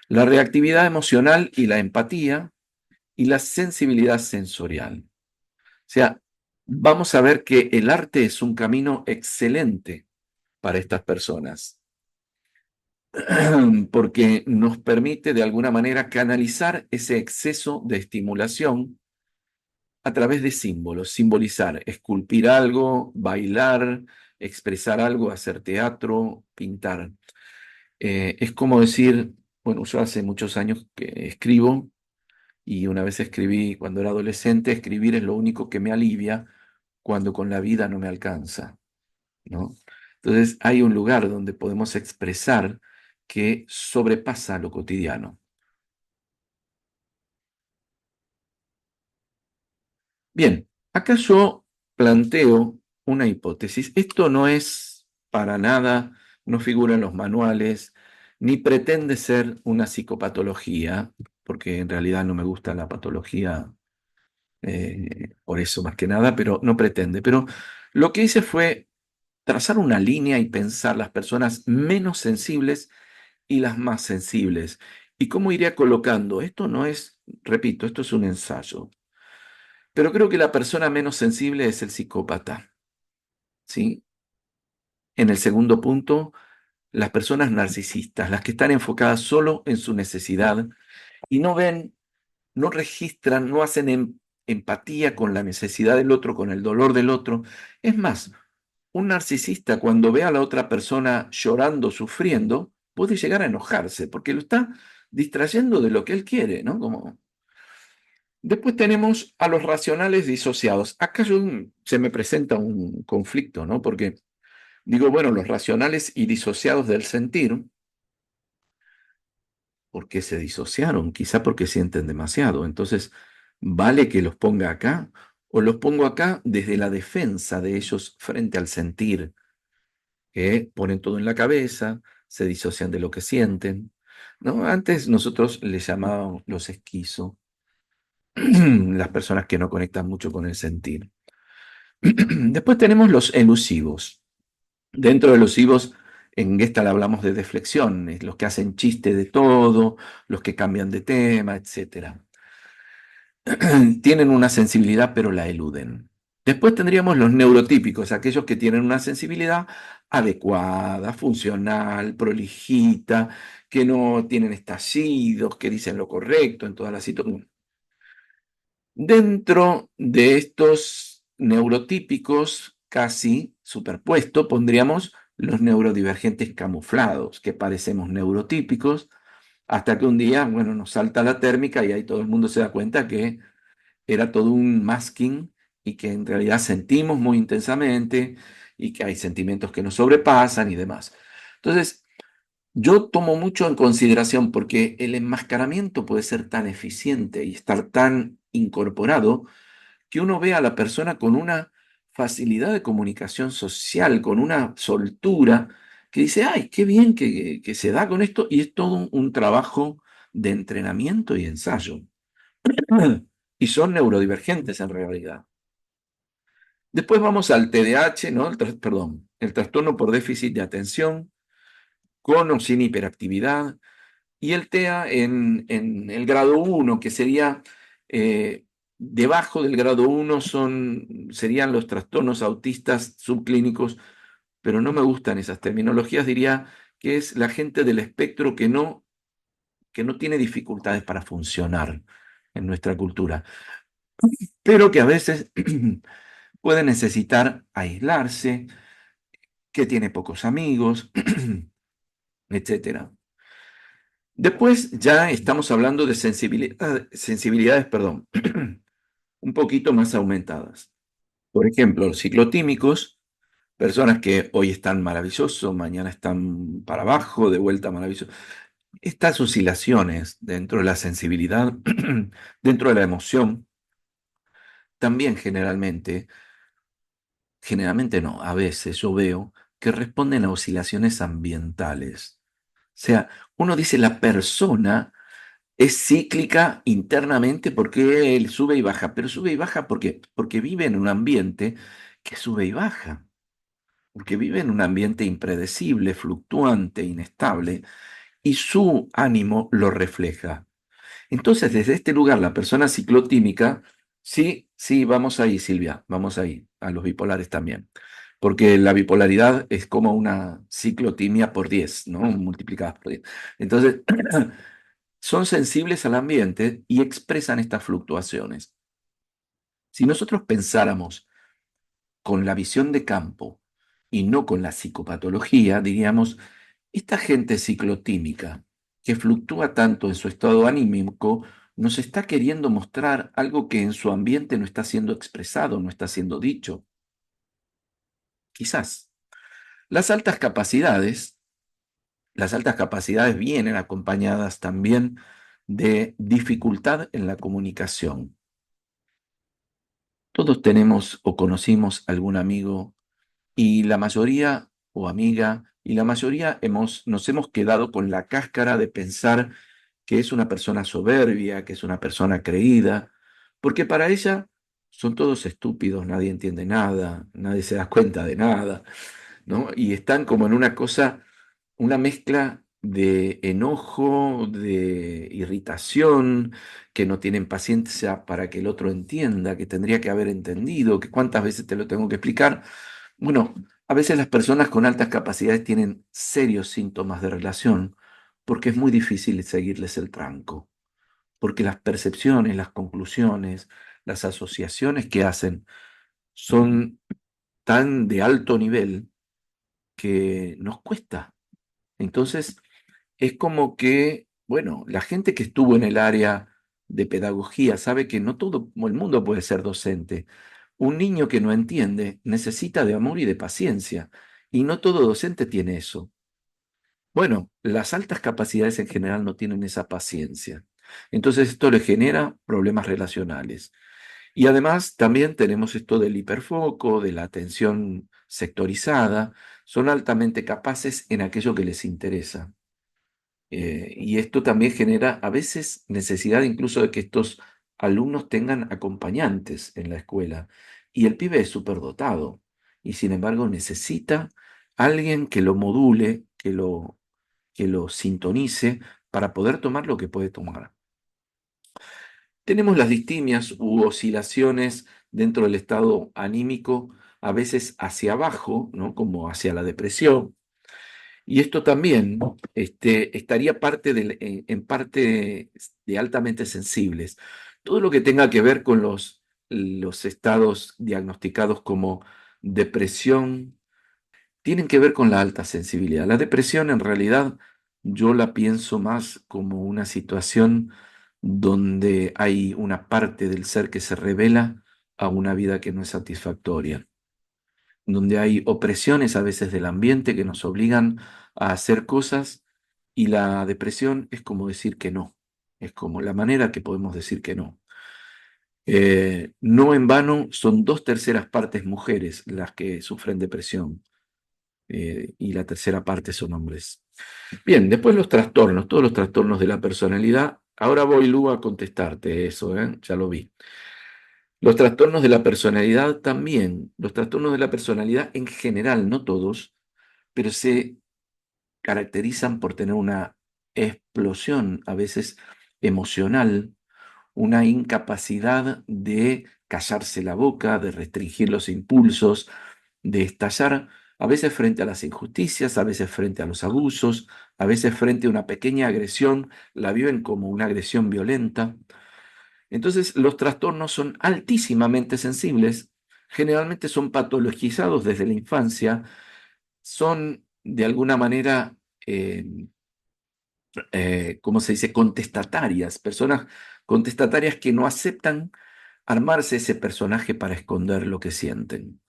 la reactividad emocional y la empatía y la sensibilidad sensorial. O sea, vamos a ver que el arte es un camino excelente para estas personas, porque nos permite de alguna manera canalizar ese exceso de estimulación a través de símbolos, simbolizar, esculpir algo, bailar, expresar algo, hacer teatro, pintar. Es como decir, bueno, yo hace muchos años que escribo y una vez escribí, cuando era adolescente, escribir es lo único que me alivia cuando con la vida no me alcanza, ¿no? Entonces hay un lugar donde podemos expresar que sobrepasa lo cotidiano. Bien, acá yo planteo una hipótesis. Esto no es para nada, no figura en los manuales, ni pretende ser una psicopatología, porque en realidad no me gusta la patología por eso más que nada, pero no pretende. Pero lo que hice fue trazar una línea y pensar las personas menos sensibles y las más sensibles. ¿Y cómo iría colocando? Esto no es, repito, esto es un ensayo. Pero creo que la persona menos sensible es el psicópata, ¿sí? En el segundo punto, las personas narcisistas, las que están enfocadas solo en su necesidad y no ven, no registran, no hacen empatía con la necesidad del otro, con el dolor del otro. Es más, un narcisista cuando ve a la otra persona llorando, sufriendo, puede llegar a enojarse porque lo está distrayendo de lo que él quiere, ¿no? Como... Después tenemos a los racionales disociados. Acá se me presenta un conflicto, ¿no? Porque digo, bueno, los racionales y disociados del sentir ¿Por qué se disociaron? Quizá porque sienten demasiado. Entonces, ¿vale que los ponga acá? ¿O los pongo acá desde la defensa de ellos frente al sentir? Que ponen todo en la cabeza, se disocian de lo que sienten, ¿no? Antes nosotros les llamábamos los esquizo, las personas que no conectan mucho con el sentir. Después tenemos los elusivos. Dentro de los elusivos, en Gestalt hablamos de deflexiones, los que hacen chiste de todo, los que cambian de tema, etc. Tienen una sensibilidad, pero la eluden. Después tendríamos los neurotípicos, aquellos que tienen una sensibilidad adecuada, funcional, prolijita, que no tienen estallidos, que dicen lo correcto en todas las situaciones. Dentro de estos neurotípicos, casi superpuesto, pondríamos los neurodivergentes camuflados, que parecemos neurotípicos, hasta que un día, bueno, nos salta la térmica y ahí todo el mundo se da cuenta que era todo un masking y que en realidad sentimos muy intensamente y que hay sentimientos que nos sobrepasan y demás. Entonces, yo tomo mucho en consideración porque el enmascaramiento puede ser tan eficiente y estar tan incorporado que uno ve a la persona con una facilidad de comunicación social, con una soltura, que dice, ay, qué bien que se da con esto, y es todo un trabajo de entrenamiento y ensayo. Y son neurodivergentes en realidad. Después vamos al TDAH, ¿no? Perdón, el trastorno por déficit de atención, con o sin hiperactividad, y el TEA en el grado 1, que sería debajo del grado 1 serían los trastornos autistas subclínicos, pero no me gustan esas terminologías, diría que es la gente del espectro que no tiene dificultades para funcionar en nuestra cultura, pero que a veces puede necesitar aislarse, que tiene pocos amigos, etc. Después ya estamos hablando de sensibilidades, perdón, un poquito más aumentadas. Por ejemplo, los ciclotímicos, personas que hoy están maravillosos, mañana están para abajo, de vuelta maravillosos. Estas oscilaciones dentro de la sensibilidad, dentro de la emoción, también generalmente no, a veces yo veo que responden a oscilaciones ambientales. O sea, uno dice la persona es cíclica internamente porque él sube y baja, pero sube y baja porque vive en un ambiente que sube y baja, porque vive en un ambiente impredecible, fluctuante, inestable, y su ánimo lo refleja. Entonces, desde este lugar, la persona ciclotímica, sí, vamos ahí, Silvia, vamos ahí, a los bipolares también, porque la bipolaridad es como una ciclotimia por 10, ¿no? Multiplicadas por 10. Entonces, son sensibles al ambiente y expresan estas fluctuaciones. Si nosotros pensáramos con la visión de campo y no con la psicopatología, diríamos, esta gente ciclotímica que fluctúa tanto en su estado anímico, nos está queriendo mostrar algo que en su ambiente no está siendo expresado, no está siendo dicho. Quizás. Las altas capacidades vienen acompañadas también de dificultad en la comunicación. Todos tenemos o conocimos algún amigo y la mayoría o amiga y la mayoría nos hemos quedado con la cáscara de pensar que es una persona soberbia, que es una persona creída, porque para ella son todos estúpidos, nadie entiende nada, nadie se da cuenta de nada, ¿no? Y están como en una cosa, una mezcla de enojo, de irritación, que no tienen paciencia para que el otro entienda, que tendría que haber entendido, que cuántas veces te lo tengo que explicar. Bueno, a veces las personas con altas capacidades tienen serios síntomas de relación porque es muy difícil seguirles el tranco, porque las percepciones, las conclusiones, las asociaciones que hacen son tan de alto nivel que nos cuesta. Entonces, es como que, bueno, la gente que estuvo en el área de pedagogía sabe que no todo el mundo puede ser docente. Un niño que no entiende necesita de amor y de paciencia, y no todo docente tiene eso. Bueno, las altas capacidades en general no tienen esa paciencia. Entonces esto le genera problemas relacionales. Y además también tenemos esto del hiperfoco, de la atención sectorizada. Son altamente capaces en aquello que les interesa. Y esto también genera a veces necesidad incluso de que estos alumnos tengan acompañantes en la escuela. Y el pibe es superdotado y sin embargo necesita alguien que lo module, que lo sintonice para poder tomar lo que puede tomar. Tenemos las distimias u oscilaciones dentro del estado anímico, a veces hacia abajo, ¿no? Como hacia la depresión. Y esto también estaría en parte de altamente sensibles. Todo lo que tenga que ver con los estados diagnosticados como depresión, tienen que ver con la alta sensibilidad. La depresión en realidad yo la pienso más como una situación donde hay una parte del ser que se revela a una vida que no es satisfactoria, donde hay opresiones a veces del ambiente que nos obligan a hacer cosas y la depresión es como decir que no, es como la manera que podemos decir que no. No en vano son 2/3 mujeres las que sufren depresión y la tercera parte son hombres. Bien, después los trastornos, todos los trastornos de la personalidad. Ahora voy, Lu, a contestarte eso, ya lo vi. Los trastornos de la personalidad también, los trastornos de la personalidad en general, no todos, pero se caracterizan por tener una explosión a veces emocional, una incapacidad de callarse la boca, de restringir los impulsos, de estallar a veces frente a las injusticias, a veces frente a los abusos, a veces frente a una pequeña agresión, la viven como una agresión violenta. Entonces, los trastornos son altísimamente sensibles, generalmente son patologizados desde la infancia, son de alguna manera, ¿cómo se dice?, contestatarias, personas contestatarias que no aceptan armarse ese personaje para esconder lo que sienten.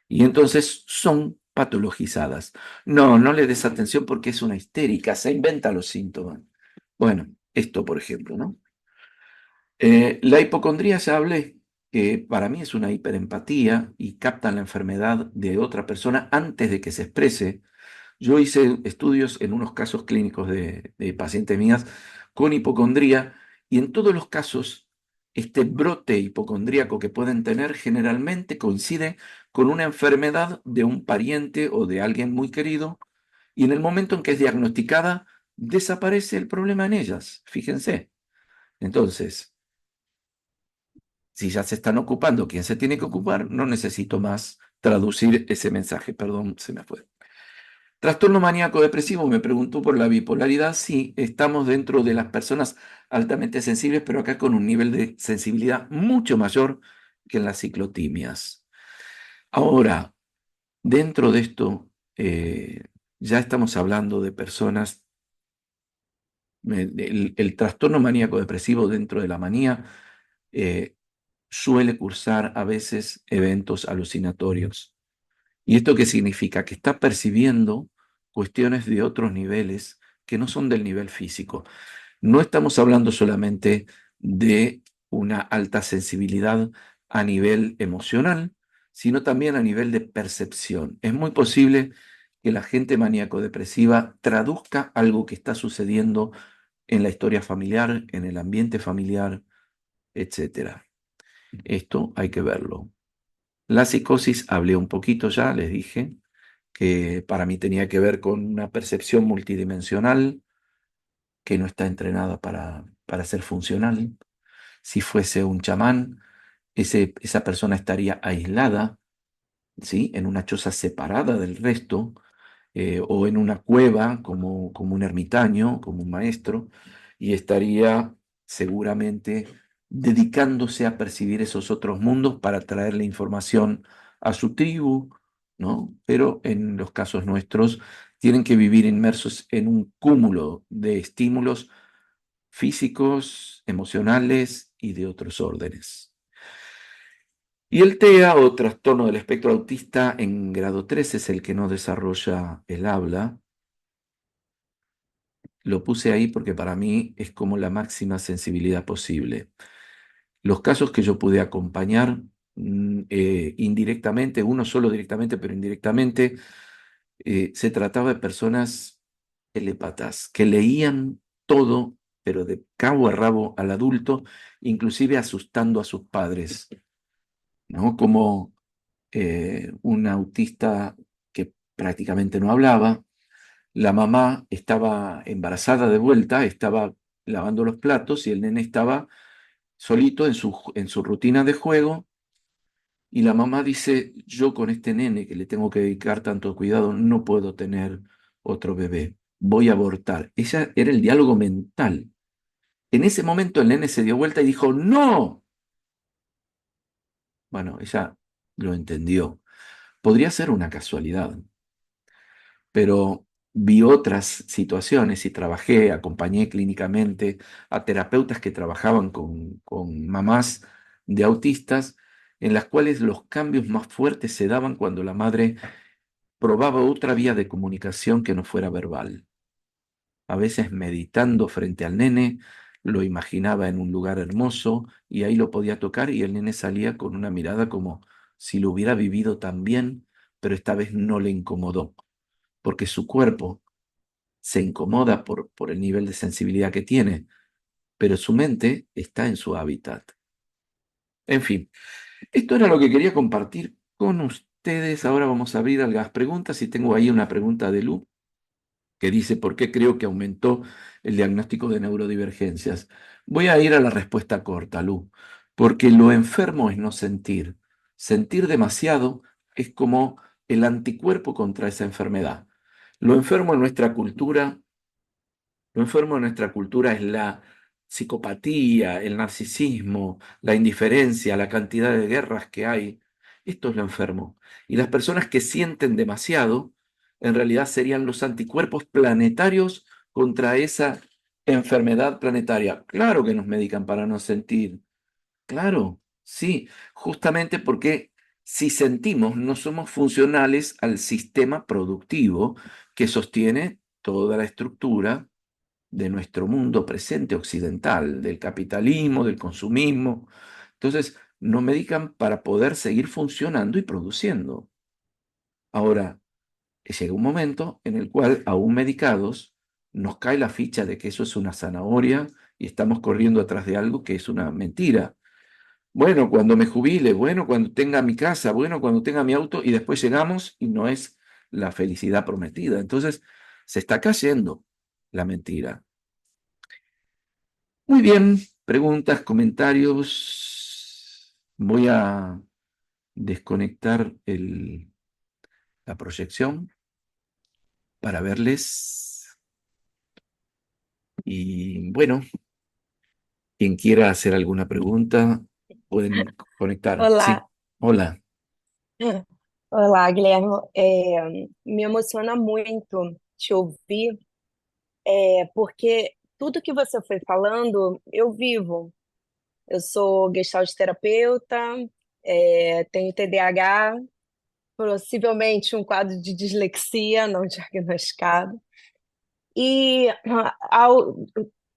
Y entonces son patologizadas. No, no le des atención porque es una histérica, se inventa los síntomas. Bueno, esto por ejemplo, ¿no? La hipocondría ya hablé, que para mí es una hiperempatía y captan la enfermedad de otra persona antes de que se exprese. Yo hice estudios en unos casos clínicos de pacientes mías con hipocondría y en todos los casos este brote hipocondríaco que pueden tener generalmente coincide con una enfermedad de un pariente o de alguien muy querido y en el momento en que es diagnosticada desaparece el problema en ellas, fíjense. Entonces, si ya se están ocupando quien se tiene que ocupar, no necesito más traducir ese mensaje, perdón, se me fue. Trastorno maníaco depresivo, me preguntó por la bipolaridad. Sí, estamos dentro de las personas altamente sensibles, pero acá con un nivel de sensibilidad mucho mayor que en las ciclotimias. Ahora, dentro de esto, ya estamos hablando de personas, el trastorno maníaco depresivo dentro de la manía suele cursar a veces eventos alucinatorios. ¿Y esto qué significa? Que está percibiendo cuestiones de otros niveles que no son del nivel físico. No estamos hablando solamente de una alta sensibilidad a nivel emocional, sino también a nivel de percepción. Es muy posible que la gente maníaco-depresiva traduzca algo que está sucediendo en la historia familiar, en el ambiente familiar, etc. Esto hay que verlo. La psicosis, hablé un poquito ya, les dije, que para mí tenía que ver con una percepción multidimensional que no está entrenada para ser funcional. Si fuese un chamán, esa persona estaría aislada, ¿sí?, en una choza separada del resto, o en una cueva como un ermitaño, como un maestro, y estaría seguramente dedicándose a percibir esos otros mundos para traerle información a su tribu, ¿no? Pero en los casos nuestros tienen que vivir inmersos en un cúmulo de estímulos físicos, emocionales y de otros órdenes. Y el TEA, o trastorno del espectro autista en grado 3, es el que no desarrolla el habla. lo puse ahí porque para mí es como la máxima sensibilidad posible. Los casos que yo pude acompañar indirectamente, uno solo directamente, pero indirectamente, se trataba de personas telépatas que leían todo, pero de cabo a rabo al adulto, inclusive asustando a sus padres, ¿no? Como un autista que prácticamente no hablaba, la mamá estaba embarazada de vuelta, estaba lavando los platos y el nene estaba solito en su rutina de juego y la mamá dice, yo con este nene que le tengo que dedicar tanto cuidado no puedo tener otro bebé, voy a abortar. Ella era el diálogo mental. En ese momento el nene se dio vuelta y dijo, no. Bueno, ella lo entendió. Podría ser una casualidad, pero vi otras situaciones y trabajé, acompañé clínicamente a terapeutas que trabajaban con mamás de autistas, en las cuales los cambios más fuertes se daban cuando la madre probaba otra vía de comunicación que no fuera verbal. A veces meditando frente al nene, lo imaginaba en un lugar hermoso y ahí lo podía tocar y el nene salía con una mirada como si lo hubiera vivido tan bien, pero esta vez no le incomodó, porque su cuerpo se incomoda por el nivel de sensibilidad que tiene, pero su mente está en su hábitat. En fin, esto era lo que quería compartir con ustedes. Ahora vamos a abrir algunas preguntas y tengo ahí una pregunta de Lu que dice, ¿por qué creo que aumentó el diagnóstico de neurodivergencias? Voy a ir a la respuesta corta, Lu, porque lo enfermo es no sentir. Sentir demasiado es como el anticuerpo contra esa enfermedad. Lo enfermo en nuestra cultura Lo enfermo de nuestra cultura es la psicopatía, el narcisismo, la indiferencia, la cantidad de guerras que hay. Esto es lo enfermo. Y las personas que sienten demasiado, en realidad serían los anticuerpos planetarios contra esa enfermedad planetaria. Claro que nos medican para no sentir. Claro, sí, justamente porque si sentimos no somos funcionales al sistema productivo que sostiene toda la estructura de nuestro mundo presente occidental, del capitalismo, del consumismo. Entonces, nos medican para poder seguir funcionando y produciendo. Ahora, llega un momento en el cual, aún medicados, nos cae la ficha de que eso es una zanahoria y estamos corriendo atrás de algo que es una mentira. Bueno, cuando me jubile, bueno, cuando tenga mi casa, bueno, cuando tenga mi auto, y después llegamos y no es la felicidad prometida. Entonces, se está cayendo la mentira. Muy bien, preguntas, comentarios. Voy a desconectar la proyección para verles. Y bueno, quien quiera hacer alguna pregunta, pueden conectar. Sí, Olá, hola. olá, Guilherme. Me emociona muito te ouvir, porque tudo que você foi falando, eu vivo. Eu sou gestalt terapeuta, tenho TDAH, possivelmente um quadro de dislexia não diagnosticado. E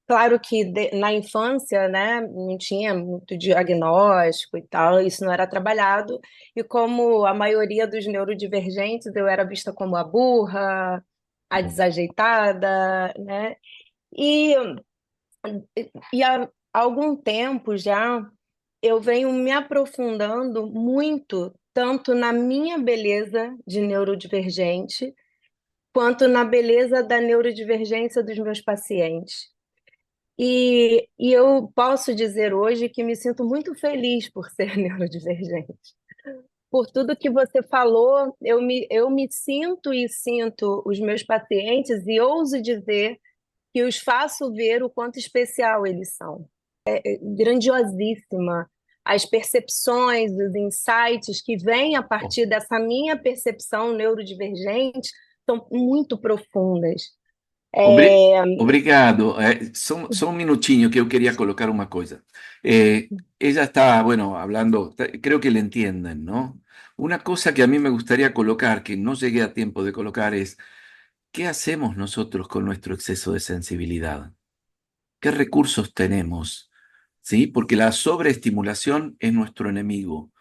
claro que na infância, né, não tinha muito diagnóstico e tal, isso não era trabalhado. E como a maioria dos neurodivergentes, eu era vista como a burra, a desajeitada, né? E, e há algum tempo já eu venho me aprofundando muito, tanto na minha beleza de neurodivergente, quanto na beleza da neurodivergência dos meus pacientes. E eu posso dizer hoje que me sinto muito feliz por ser neurodivergente. Por tudo que você falou, eu me sinto e sinto os meus pacientes e ouso dizer que os faço ver o quanto especial eles são. É grandiosíssima. As percepções, os insights que vêm a partir dessa minha percepção neurodivergente são muito profundas. Obrigado. Só un minutinho que eu quería colocar una cosa. Ella está, bueno, hablando, creo que le entienden, ¿no? Una cosa que a mí me gustaría colocar, que no llegué a tiempo de colocar, es ¿qué hacemos nosotros con nuestro exceso de sensibilidad? ¿Qué recursos tenemos? ¿Sí? Porque la sobreestimulación es nuestro enemigo.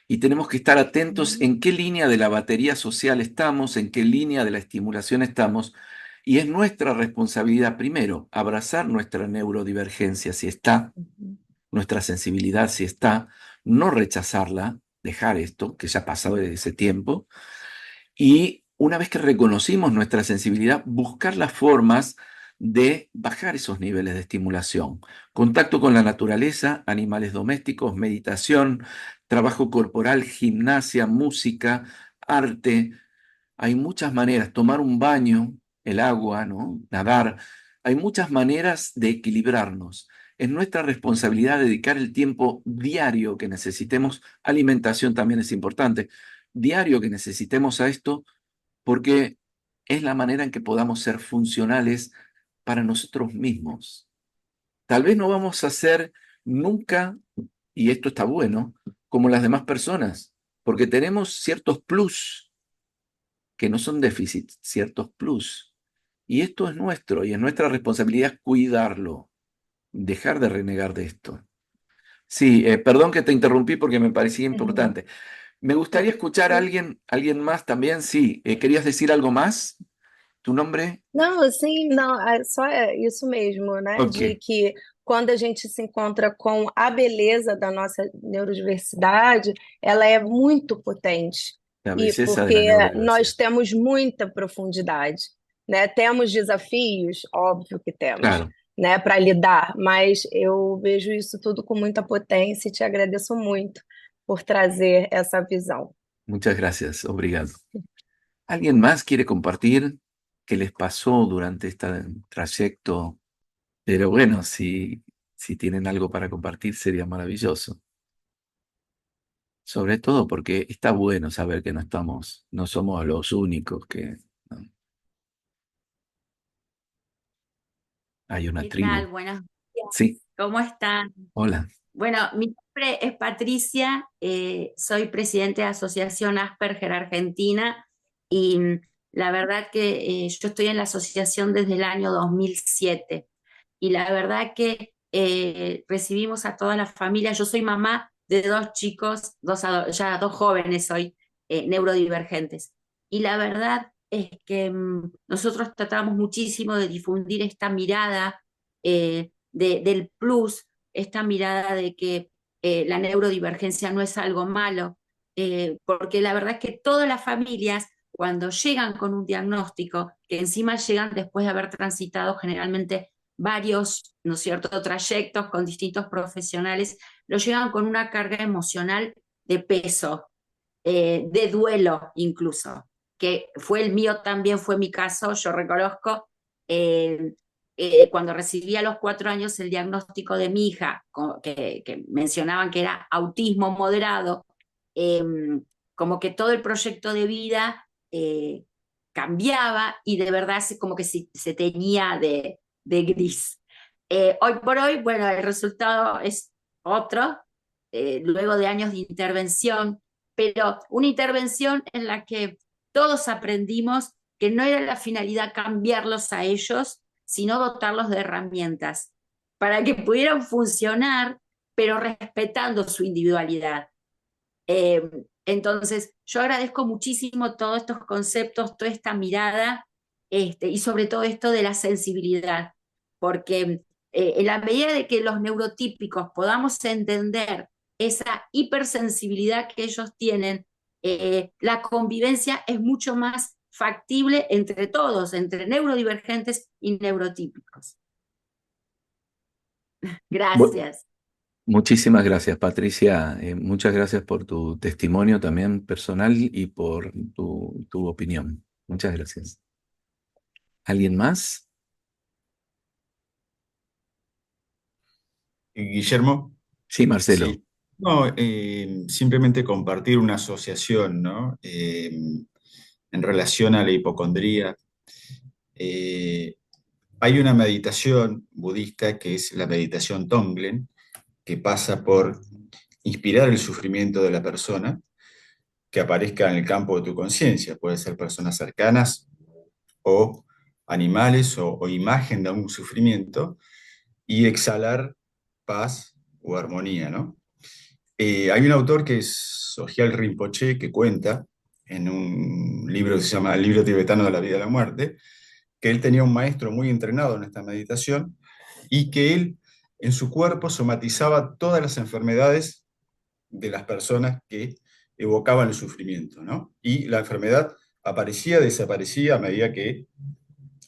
Y tenemos que estar atentos en qué línea de la batería social estamos, en qué línea de la estimulación estamos. Y es nuestra responsabilidad, primero, abrazar nuestra neurodivergencia si está, nuestra sensibilidad si está, no rechazarla, dejar esto, que ya ha pasado desde ese tiempo. Y una vez que reconocimos nuestra sensibilidad, buscar las formas de bajar esos niveles de estimulación. Contacto con la naturaleza, animales domésticos, meditación, trabajo corporal, gimnasia, música, arte. Hay muchas maneras. Tomar un baño, el agua, ¿no? Nadar. Hay muchas maneras de equilibrarnos. Es nuestra responsabilidad dedicar el tiempo diario que necesitemos. Alimentación también es importante. Diario que necesitemos a esto, porque es la manera en que podamos ser funcionales para nosotros mismos. Tal vez no vamos a ser nunca, y esto está bueno, como las demás personas, porque tenemos ciertos plus que no son déficits, ciertos plus. Y esto es nuestro, y es nuestra responsabilidad cuidarlo, dejar de renegar de esto. Sí, perdón que te interrumpí porque me parecía importante. Me gustaría escuchar a alguien más también. Sí, ¿querías decir algo más? ¿Tu nombre? Não, assim, não, só é isso mesmo, né? De Ok, que quando a gente se encontra com a beleza da nossa neurodiversidade, ela é muito potente. la E belleza de la porque neurodiversidad. nós temos muita profundidade, né? Temos desafios, óbvio que temos, Claro, né, para lidar, mas eu vejo isso tudo com muita potência e te agradeço muito por trazer essa visão. muchas gracias, obrigado. ¿Alguien más quiere compartir qué les pasó durante este trayecto? Pero bueno, si tienen algo para compartir sería maravilloso. Sobre todo porque está bueno saber que no somos los únicos que, ¿no? Hay una ¿Qué tal? tribu. Buenos días. Sí, ¿Cómo están? hola. Bueno, mi nombre es Patricia, soy presidente de Asociación Asperger Argentina y la verdad que yo estoy en la asociación desde el año 2007 y la verdad que recibimos a toda la familia. Yo soy mamá de dos chicos, ya dos jóvenes hoy, neurodivergentes. Y la verdad es que nosotros tratamos muchísimo de difundir esta mirada del plus, esta mirada de que la neurodivergencia no es algo malo, porque la verdad es que todas las familias, cuando llegan con un diagnóstico, que encima llegan después de haber transitado generalmente varios, ¿no es cierto?, trayectos con distintos profesionales, lo llegan con una carga emocional de peso, de duelo incluso, que fue el mío también, fue mi caso, yo reconozco, cuando recibí a los 4 años el diagnóstico de mi hija, que mencionaban que era autismo moderado, eh, como que todo el proyecto de vida cambiaba y de verdad como que se teñía de gris. Hoy por hoy, bueno, el resultado es otro, luego de años de intervención, pero una intervención en la que todos aprendimos que no era la finalidad cambiarlos a ellos, sino dotarlos de herramientas para que pudieran funcionar, pero respetando su individualidad. Entonces, yo agradezco muchísimo todos estos conceptos, toda esta mirada, y sobre todo esto de la sensibilidad, porque en la medida de que los neurotípicos podamos entender esa hipersensibilidad que ellos tienen, la convivencia es mucho más factible entre todos, entre neurodivergentes y neurotípicos. Gracias. Muchísimas gracias, Patricia. Muchas gracias por tu testimonio también personal y por tu opinión. Muchas gracias. ¿Alguien más? Guillermo, Sí, Marcelo. sí. No, simplemente compartir una asociación, ¿no? En relación a la hipocondría. Hay una meditación budista que es la meditación Tonglen, que pasa por inspirar el sufrimiento de la persona que aparezca en el campo de tu conciencia. Puede ser personas cercanas o animales o imagen de algún sufrimiento y exhalar paz o armonía, ¿no? Hay un autor que es Sogyal Rinpoche que cuenta en un libro que se llama El libro tibetano de la vida y la muerte, que él tenía un maestro muy entrenado en esta meditación y que él en su cuerpo somatizaba todas las enfermedades de las personas que evocaban el sufrimiento, ¿no? Y la enfermedad aparecía, desaparecía a medida que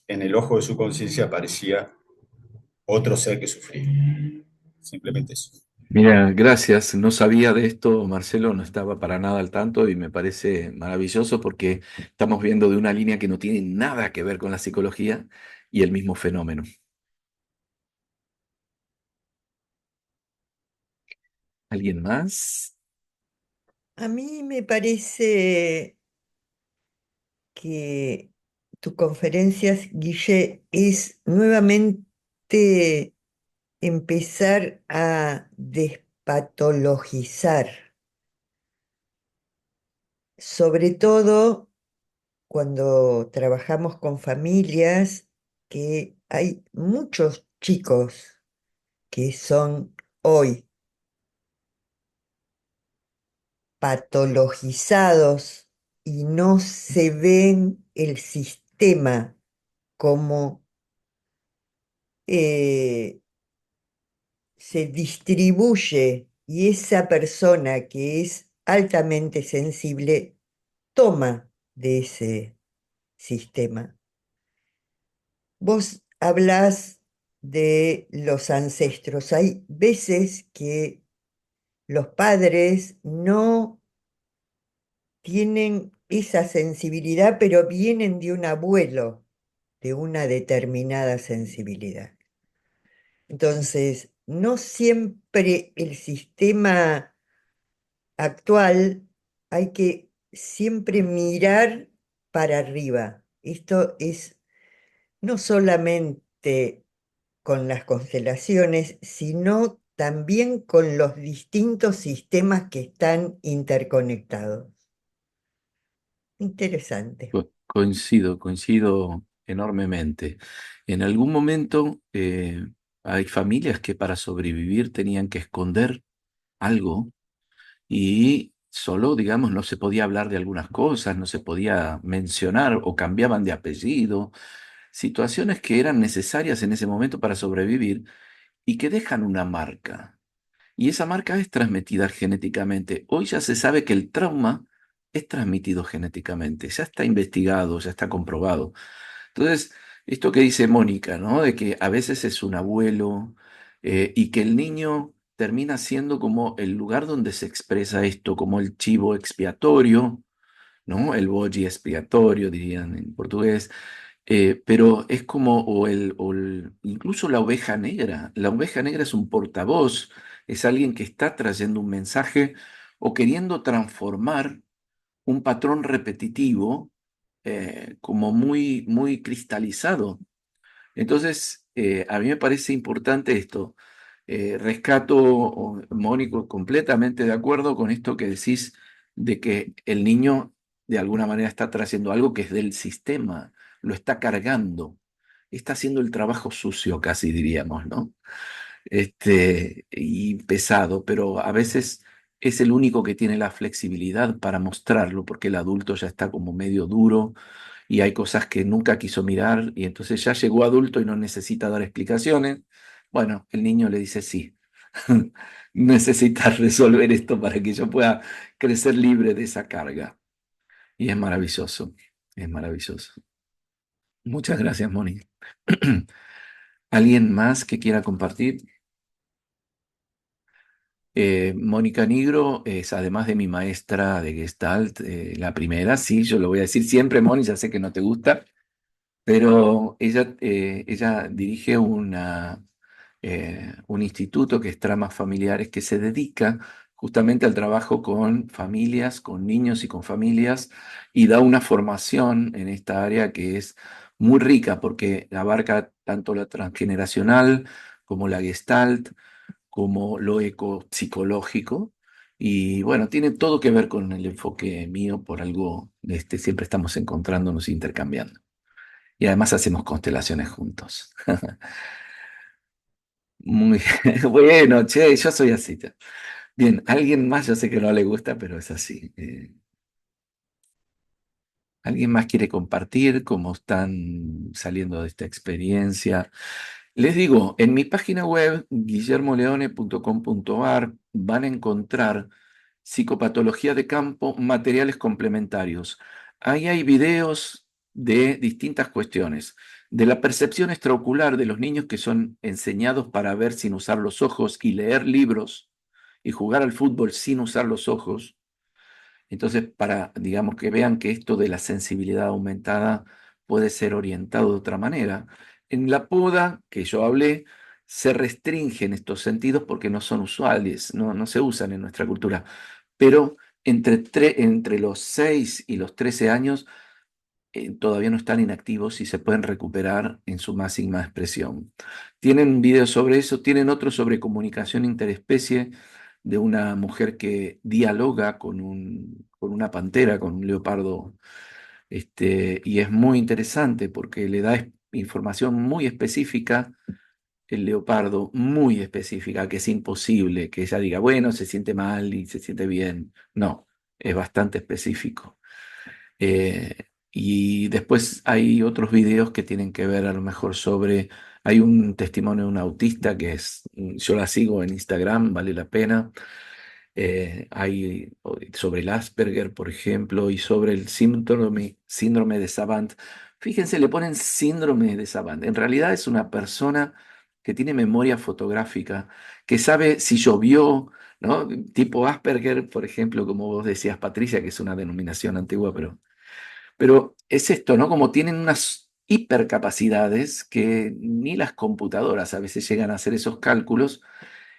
en el ojo de su conciencia aparecía otro ser que sufría. Simplemente eso. Mira, gracias. No sabía de esto, Marcelo, no estaba para nada al tanto y me parece maravilloso porque estamos viendo de una línea que no tiene nada que ver con la psicología y el mismo fenómeno. ¿Alguien más? A mí me parece que tu conferencia, Guille, es nuevamente empezar a despatologizar, sobre todo cuando trabajamos con familias, que hay muchos chicos que son hoy patologizados y no se ven el sistema como se distribuye y esa persona que es altamente sensible toma de ese sistema. Vos hablás de los ancestros. Hay veces que los padres no tienen esa sensibilidad, pero vienen de un abuelo de una determinada sensibilidad. Entonces, no siempre el sistema actual hay que siempre mirar para arriba. Esto es no solamente con las constelaciones, sino también con los distintos sistemas que están interconectados. Interesante. Coincido enormemente. En algún momento hay familias que para sobrevivir tenían que esconder algo y solo, digamos, no se podía hablar de algunas cosas, no se podía mencionar o cambiaban de apellido, situaciones que eran necesarias en ese momento para sobrevivir y que dejan una marca. Y esa marca es transmitida genéticamente. Hoy ya se sabe que el trauma es transmitido genéticamente, ya está investigado, ya está comprobado. Entonces, esto que dice Mónica, ¿no? De que a veces es un abuelo y que el niño termina siendo como el lugar donde se expresa esto, como el chivo expiatorio, ¿no? El bode expiatorio, dirían en portugués. Pero es como, incluso la oveja negra. La oveja negra es un portavoz, es alguien que está trayendo un mensaje o queriendo transformar un patrón repetitivo como muy, muy cristalizado. Entonces, a mí me parece importante esto. Rescato, Mónico, completamente de acuerdo con esto que decís de que el niño de alguna manera está trayendo algo que es del sistema, lo está cargando, está haciendo el trabajo sucio, casi diríamos, ¿no? Y pesado, pero a veces es el único que tiene la flexibilidad para mostrarlo, porque el adulto ya está como medio duro y hay cosas que nunca quiso mirar y entonces ya llegó adulto y no necesita dar explicaciones. Bueno, el niño le dice sí, necesitas resolver esto para que yo pueda crecer libre de esa carga. Y es maravilloso, es maravilloso. Muchas gracias, Moni. ¿Alguien más que quiera compartir? Mónica Nigro es, además de mi maestra de Gestalt, la primera, sí, yo lo voy a decir siempre, Moni, ya sé que no te gusta, pero ella dirige un instituto que es Tramas Familiares, que se dedica justamente al trabajo con familias, con niños y con familias, y da una formación en esta área que es muy rica porque abarca tanto la transgeneracional como la Gestalt como lo ecopsicológico. Y bueno, tiene todo que ver con el enfoque mío, por algo siempre estamos encontrándonos e intercambiando. Y además hacemos constelaciones juntos. Muy bueno, che, yo soy así. Bien, alguien más, yo sé que no le gusta, pero es así. ¿Alguien más quiere compartir cómo están saliendo de esta experiencia? Les digo, en mi página web, guillermoleone.com.ar, van a encontrar psicopatología de campo, materiales complementarios. Ahí hay videos de distintas cuestiones, de la percepción extraocular de los niños que son enseñados para ver sin usar los ojos y leer libros y jugar al fútbol sin usar los ojos. Entonces, para, digamos, que vean que esto de la sensibilidad aumentada puede ser orientado de otra manera. En la poda que yo hablé, se restringen estos sentidos porque no son usuales, no se usan en nuestra cultura. Pero entre los 6 y los 13 años todavía no están inactivos y se pueden recuperar en su máxima expresión. Tienen videos sobre eso, tienen otro sobre comunicación interespecie de una mujer que dialoga con una pantera, con un leopardo, y es muy interesante porque le da información muy específica, el leopardo, muy específica, que es imposible que ella diga, bueno, se siente mal y se siente bien. No, es bastante específico. Eh, y después hay otros videos que tienen que ver a lo mejor sobre, hay un testimonio de un autista que es, yo la sigo en Instagram, vale la pena. Hay sobre el Asperger, por ejemplo, y sobre el síndrome de Savant. Fíjense, le ponen síndrome de Savant. En realidad es una persona que tiene memoria fotográfica, que sabe si llovió, ¿no? Tipo Asperger, por ejemplo, como vos decías, Patricia, que es una denominación antigua, pero es esto, ¿no? Como tienen unas hipercapacidades que ni las computadoras a veces llegan a hacer esos cálculos,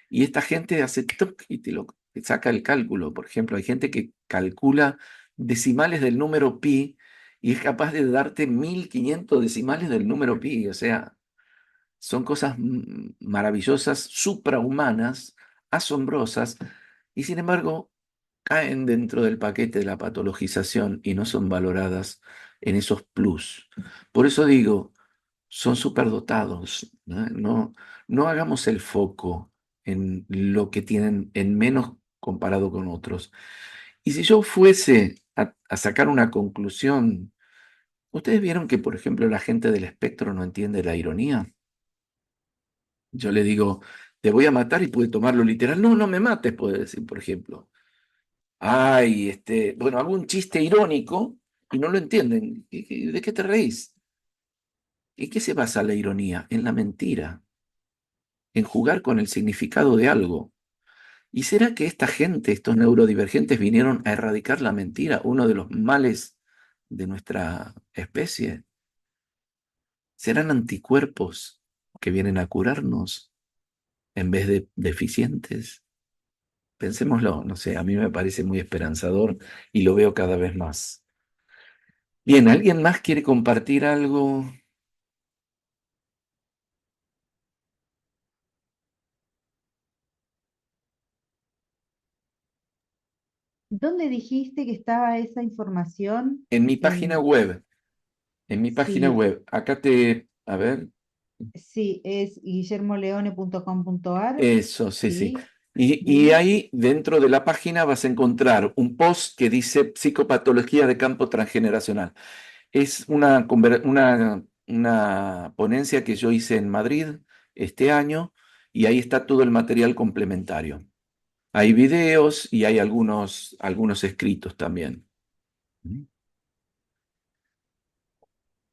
y esta gente hace toc y te saca el cálculo. Por ejemplo, hay gente que calcula decimales del número pi y es capaz de darte 1500 decimales del número pi. O sea, son cosas maravillosas, suprahumanas, asombrosas, y sin embargo caen dentro del paquete de la patologización y no son valoradas en esos plus. Por eso digo, son superdotados, ¿no? No hagamos el foco en lo que tienen en menos comparado con otros. Y si yo fuese a sacar una conclusión, ¿ustedes vieron que, por ejemplo, la gente del espectro no entiende la ironía? Yo le digo, te voy a matar y puede tomarlo literal. No, no me mates, puede decir, por ejemplo. Ay, bueno, hago un chiste irónico y no lo entienden. ¿De qué te reís? ¿En qué se basa la ironía? En la mentira, en jugar con el significado de algo. ¿Y será que esta gente, estos neurodivergentes, vinieron a erradicar la mentira, uno de los males de nuestra especie? ¿Serán anticuerpos que vienen a curarnos en vez de deficientes? Pensémoslo, no sé, a mí me parece muy esperanzador y lo veo cada vez más. Bien, ¿alguien más quiere compartir algo? ¿Dónde dijiste que estaba esa información? En mi página web, Sí, acá a ver, sí, es guillermoleone.com.ar. eso, sí, sí. Sí, Y sí. ahí dentro de la página vas a encontrar un post que dice psicopatología de campo transgeneracional. Es una ponencia que yo hice en Madrid este año y ahí está todo el material complementario. Hay videos y hay algunos escritos también.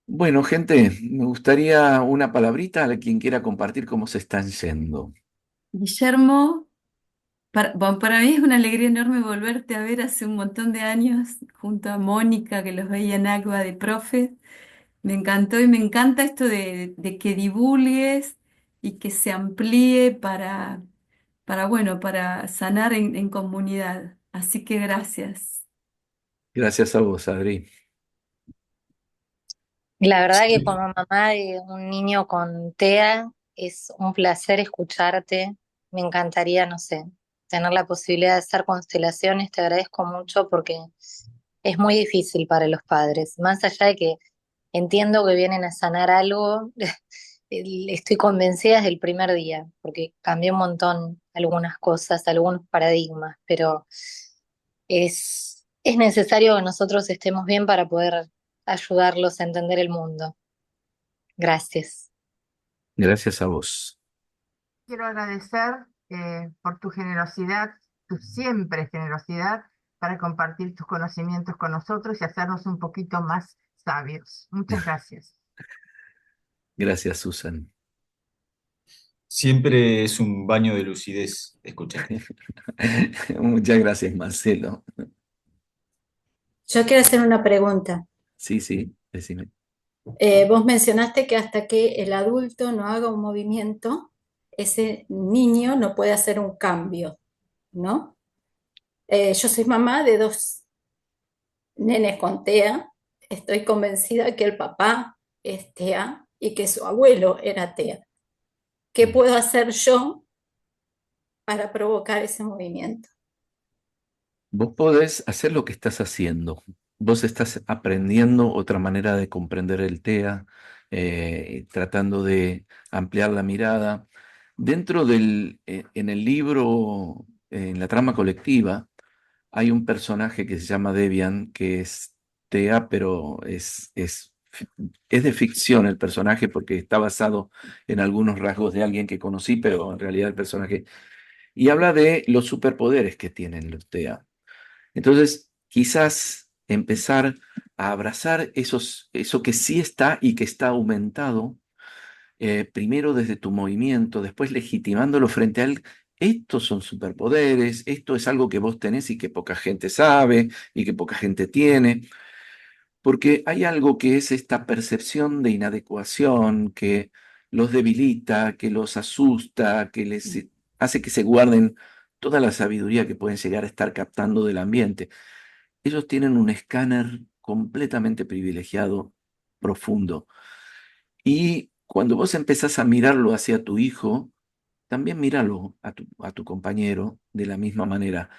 Bueno, gente, me gustaría una palabrita a quien quiera compartir cómo se están yendo. Guillermo, bueno, para mí es una alegría enorme volverte a ver hace un montón de años junto a Mónica, que los veía en Agua de Profe. Me encantó y me encanta esto de que divulgues y que se amplíe bueno, para sanar en comunidad. Así que gracias. Gracias a vos, Adri. La verdad que como mamá de un niño con TEA es un placer escucharte. Me encantaría, no sé, tener la posibilidad de hacer constelaciones. Te agradezco mucho porque es muy difícil para los padres. Más allá de que entiendo que vienen a sanar algo. Estoy convencida desde el primer día, porque cambió un montón algunas cosas, algunos paradigmas, pero es necesario que nosotros estemos bien para poder ayudarlos a entender el mundo. Gracias. Gracias a vos. Quiero agradecer por tu generosidad, tu siempre generosidad, para compartir tus conocimientos con nosotros y hacernos un poquito más sabios. Muchas gracias. Gracias, Susan. Siempre es un baño de lucidez escucharte. Muchas gracias, Marcelo. Yo quiero hacer una pregunta. Sí, sí, decime. Vos mencionaste que hasta que el adulto no haga un movimiento, ese niño no puede hacer un cambio, ¿no? Yo soy mamá de 2 nenes con TEA. Estoy convencida que el papá es TEA y que su abuelo era TEA. ¿Qué puedo hacer yo para provocar ese movimiento? Vos podés hacer lo que estás haciendo. Vos estás aprendiendo otra manera de comprender el TEA, tratando de ampliar la mirada. En el libro, en la trama colectiva, hay un personaje que se llama Debian, que es TEA, pero es de ficción el personaje porque está basado en algunos rasgos de alguien que conocí, pero en realidad el personaje... Y habla de los superpoderes que tienen los TEA. Entonces, quizás empezar a abrazar eso que sí está y que está aumentado, primero desde tu movimiento, después legitimándolo frente a él. Estos son superpoderes, esto es algo que vos tenés y que poca gente sabe y que poca gente tiene, porque hay algo que es esta percepción de inadecuación que los debilita, que los asusta, que les hace que se guarden toda la sabiduría que pueden llegar a estar captando del ambiente. Ellos tienen un escáner completamente privilegiado, profundo. Y cuando vos empezás a mirarlo hacia tu hijo, también míralo a tu compañero de la misma manera.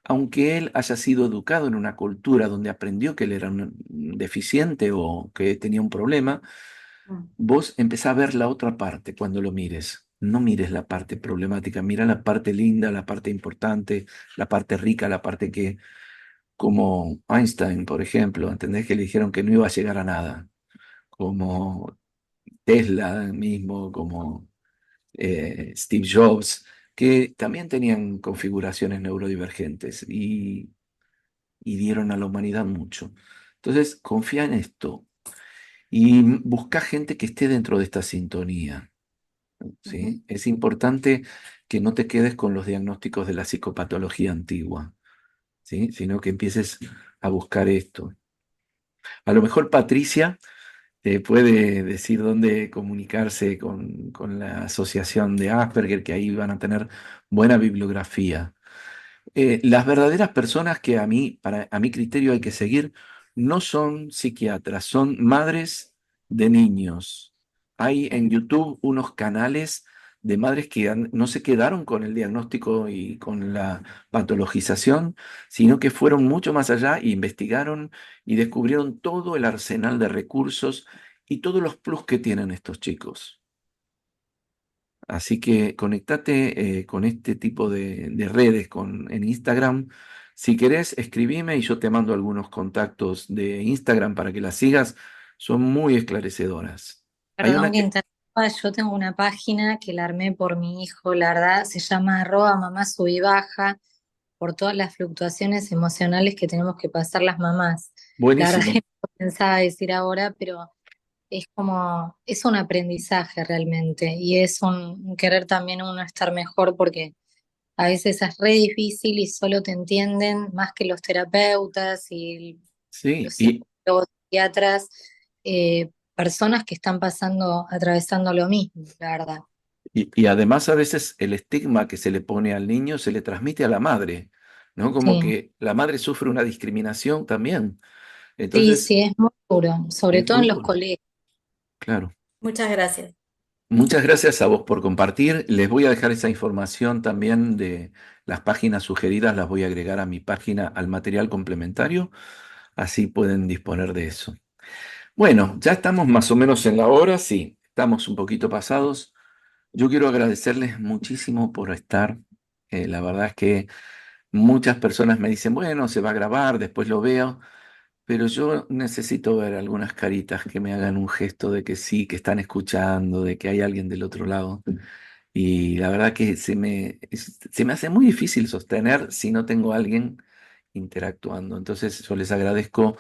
Aunque él haya sido educado en una cultura donde aprendió que él era un deficiente o que tenía un problema, vos empezás a ver la otra parte cuando lo mires. No mires la parte problemática, mira la parte linda, la parte importante, la parte rica, la parte que, como Einstein, por ejemplo, ¿entendés? Que le dijeron que no iba a llegar a nada. Como Tesla mismo, como Steve Jobs, que también tenían configuraciones neurodivergentes y dieron a la humanidad mucho. Entonces, confía en esto y busca gente que esté dentro de esta sintonía, ¿sí? Es importante que no te quedes con los diagnósticos de la psicopatología antigua, ¿sí? Sino que empieces a buscar esto. A lo mejor Patricia te puede decir dónde comunicarse con la asociación de Asperger, que ahí van a tener buena bibliografía. Las verdaderas personas que a mi criterio hay que seguir no son psiquiatras, son madres de niños. Hay en YouTube unos canales de madres que no se quedaron con el diagnóstico y con la patologización, sino que fueron mucho más allá e investigaron y descubrieron todo el arsenal de recursos y todos los plus que tienen estos chicos. Así que conectate con este tipo de redes en Instagram. Si querés, escribime y yo te mando algunos contactos de Instagram para que las sigas. Son muy esclarecedoras. Hay Perdón una que que... interrumpa, yo tengo una página que la armé por mi hijo, la verdad, se llama @mamá sub y baja, por todas las fluctuaciones emocionales que tenemos que pasar las mamás. La verdad que Buenísimo. no pensaba decir ahora, pero es un aprendizaje realmente y es un querer también uno estar mejor porque a veces es re difícil y solo te entienden más que los terapeutas y Sí, los psicólogos, psiquiatras, personas que están atravesando lo mismo, la verdad. y además a veces el estigma que se le pone al niño se le transmite a la madre, ¿no? Como Sí, que la madre sufre una discriminación también. sí, Entonces, sí, es muy duro, sobre es todo muy en los duro. colegios. Claro. Muchas gracias. Muchas gracias a vos por compartir. Les voy a dejar esa información también de las páginas sugeridas, las voy a agregar a mi página, al material complementario, así pueden disponer de eso. Bueno, ya estamos más o menos en la hora, sí, estamos un poquito pasados. Yo quiero agradecerles muchísimo por estar. La verdad es que muchas personas me dicen, bueno, se va a grabar, después lo veo, pero yo necesito ver algunas caritas que me hagan un gesto de que sí, que están escuchando, de que hay alguien del otro lado. Y la verdad que se me hace muy difícil sostener si no tengo a alguien interactuando. Entonces yo les agradezco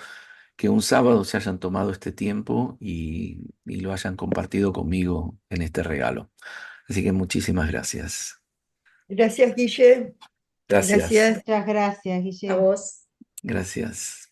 que un sábado se hayan tomado este tiempo y lo hayan compartido conmigo en este regalo. Así que muchísimas gracias. Gracias, Guille. Gracias. Gracias. Muchas gracias, A Guille. vos. Gracias.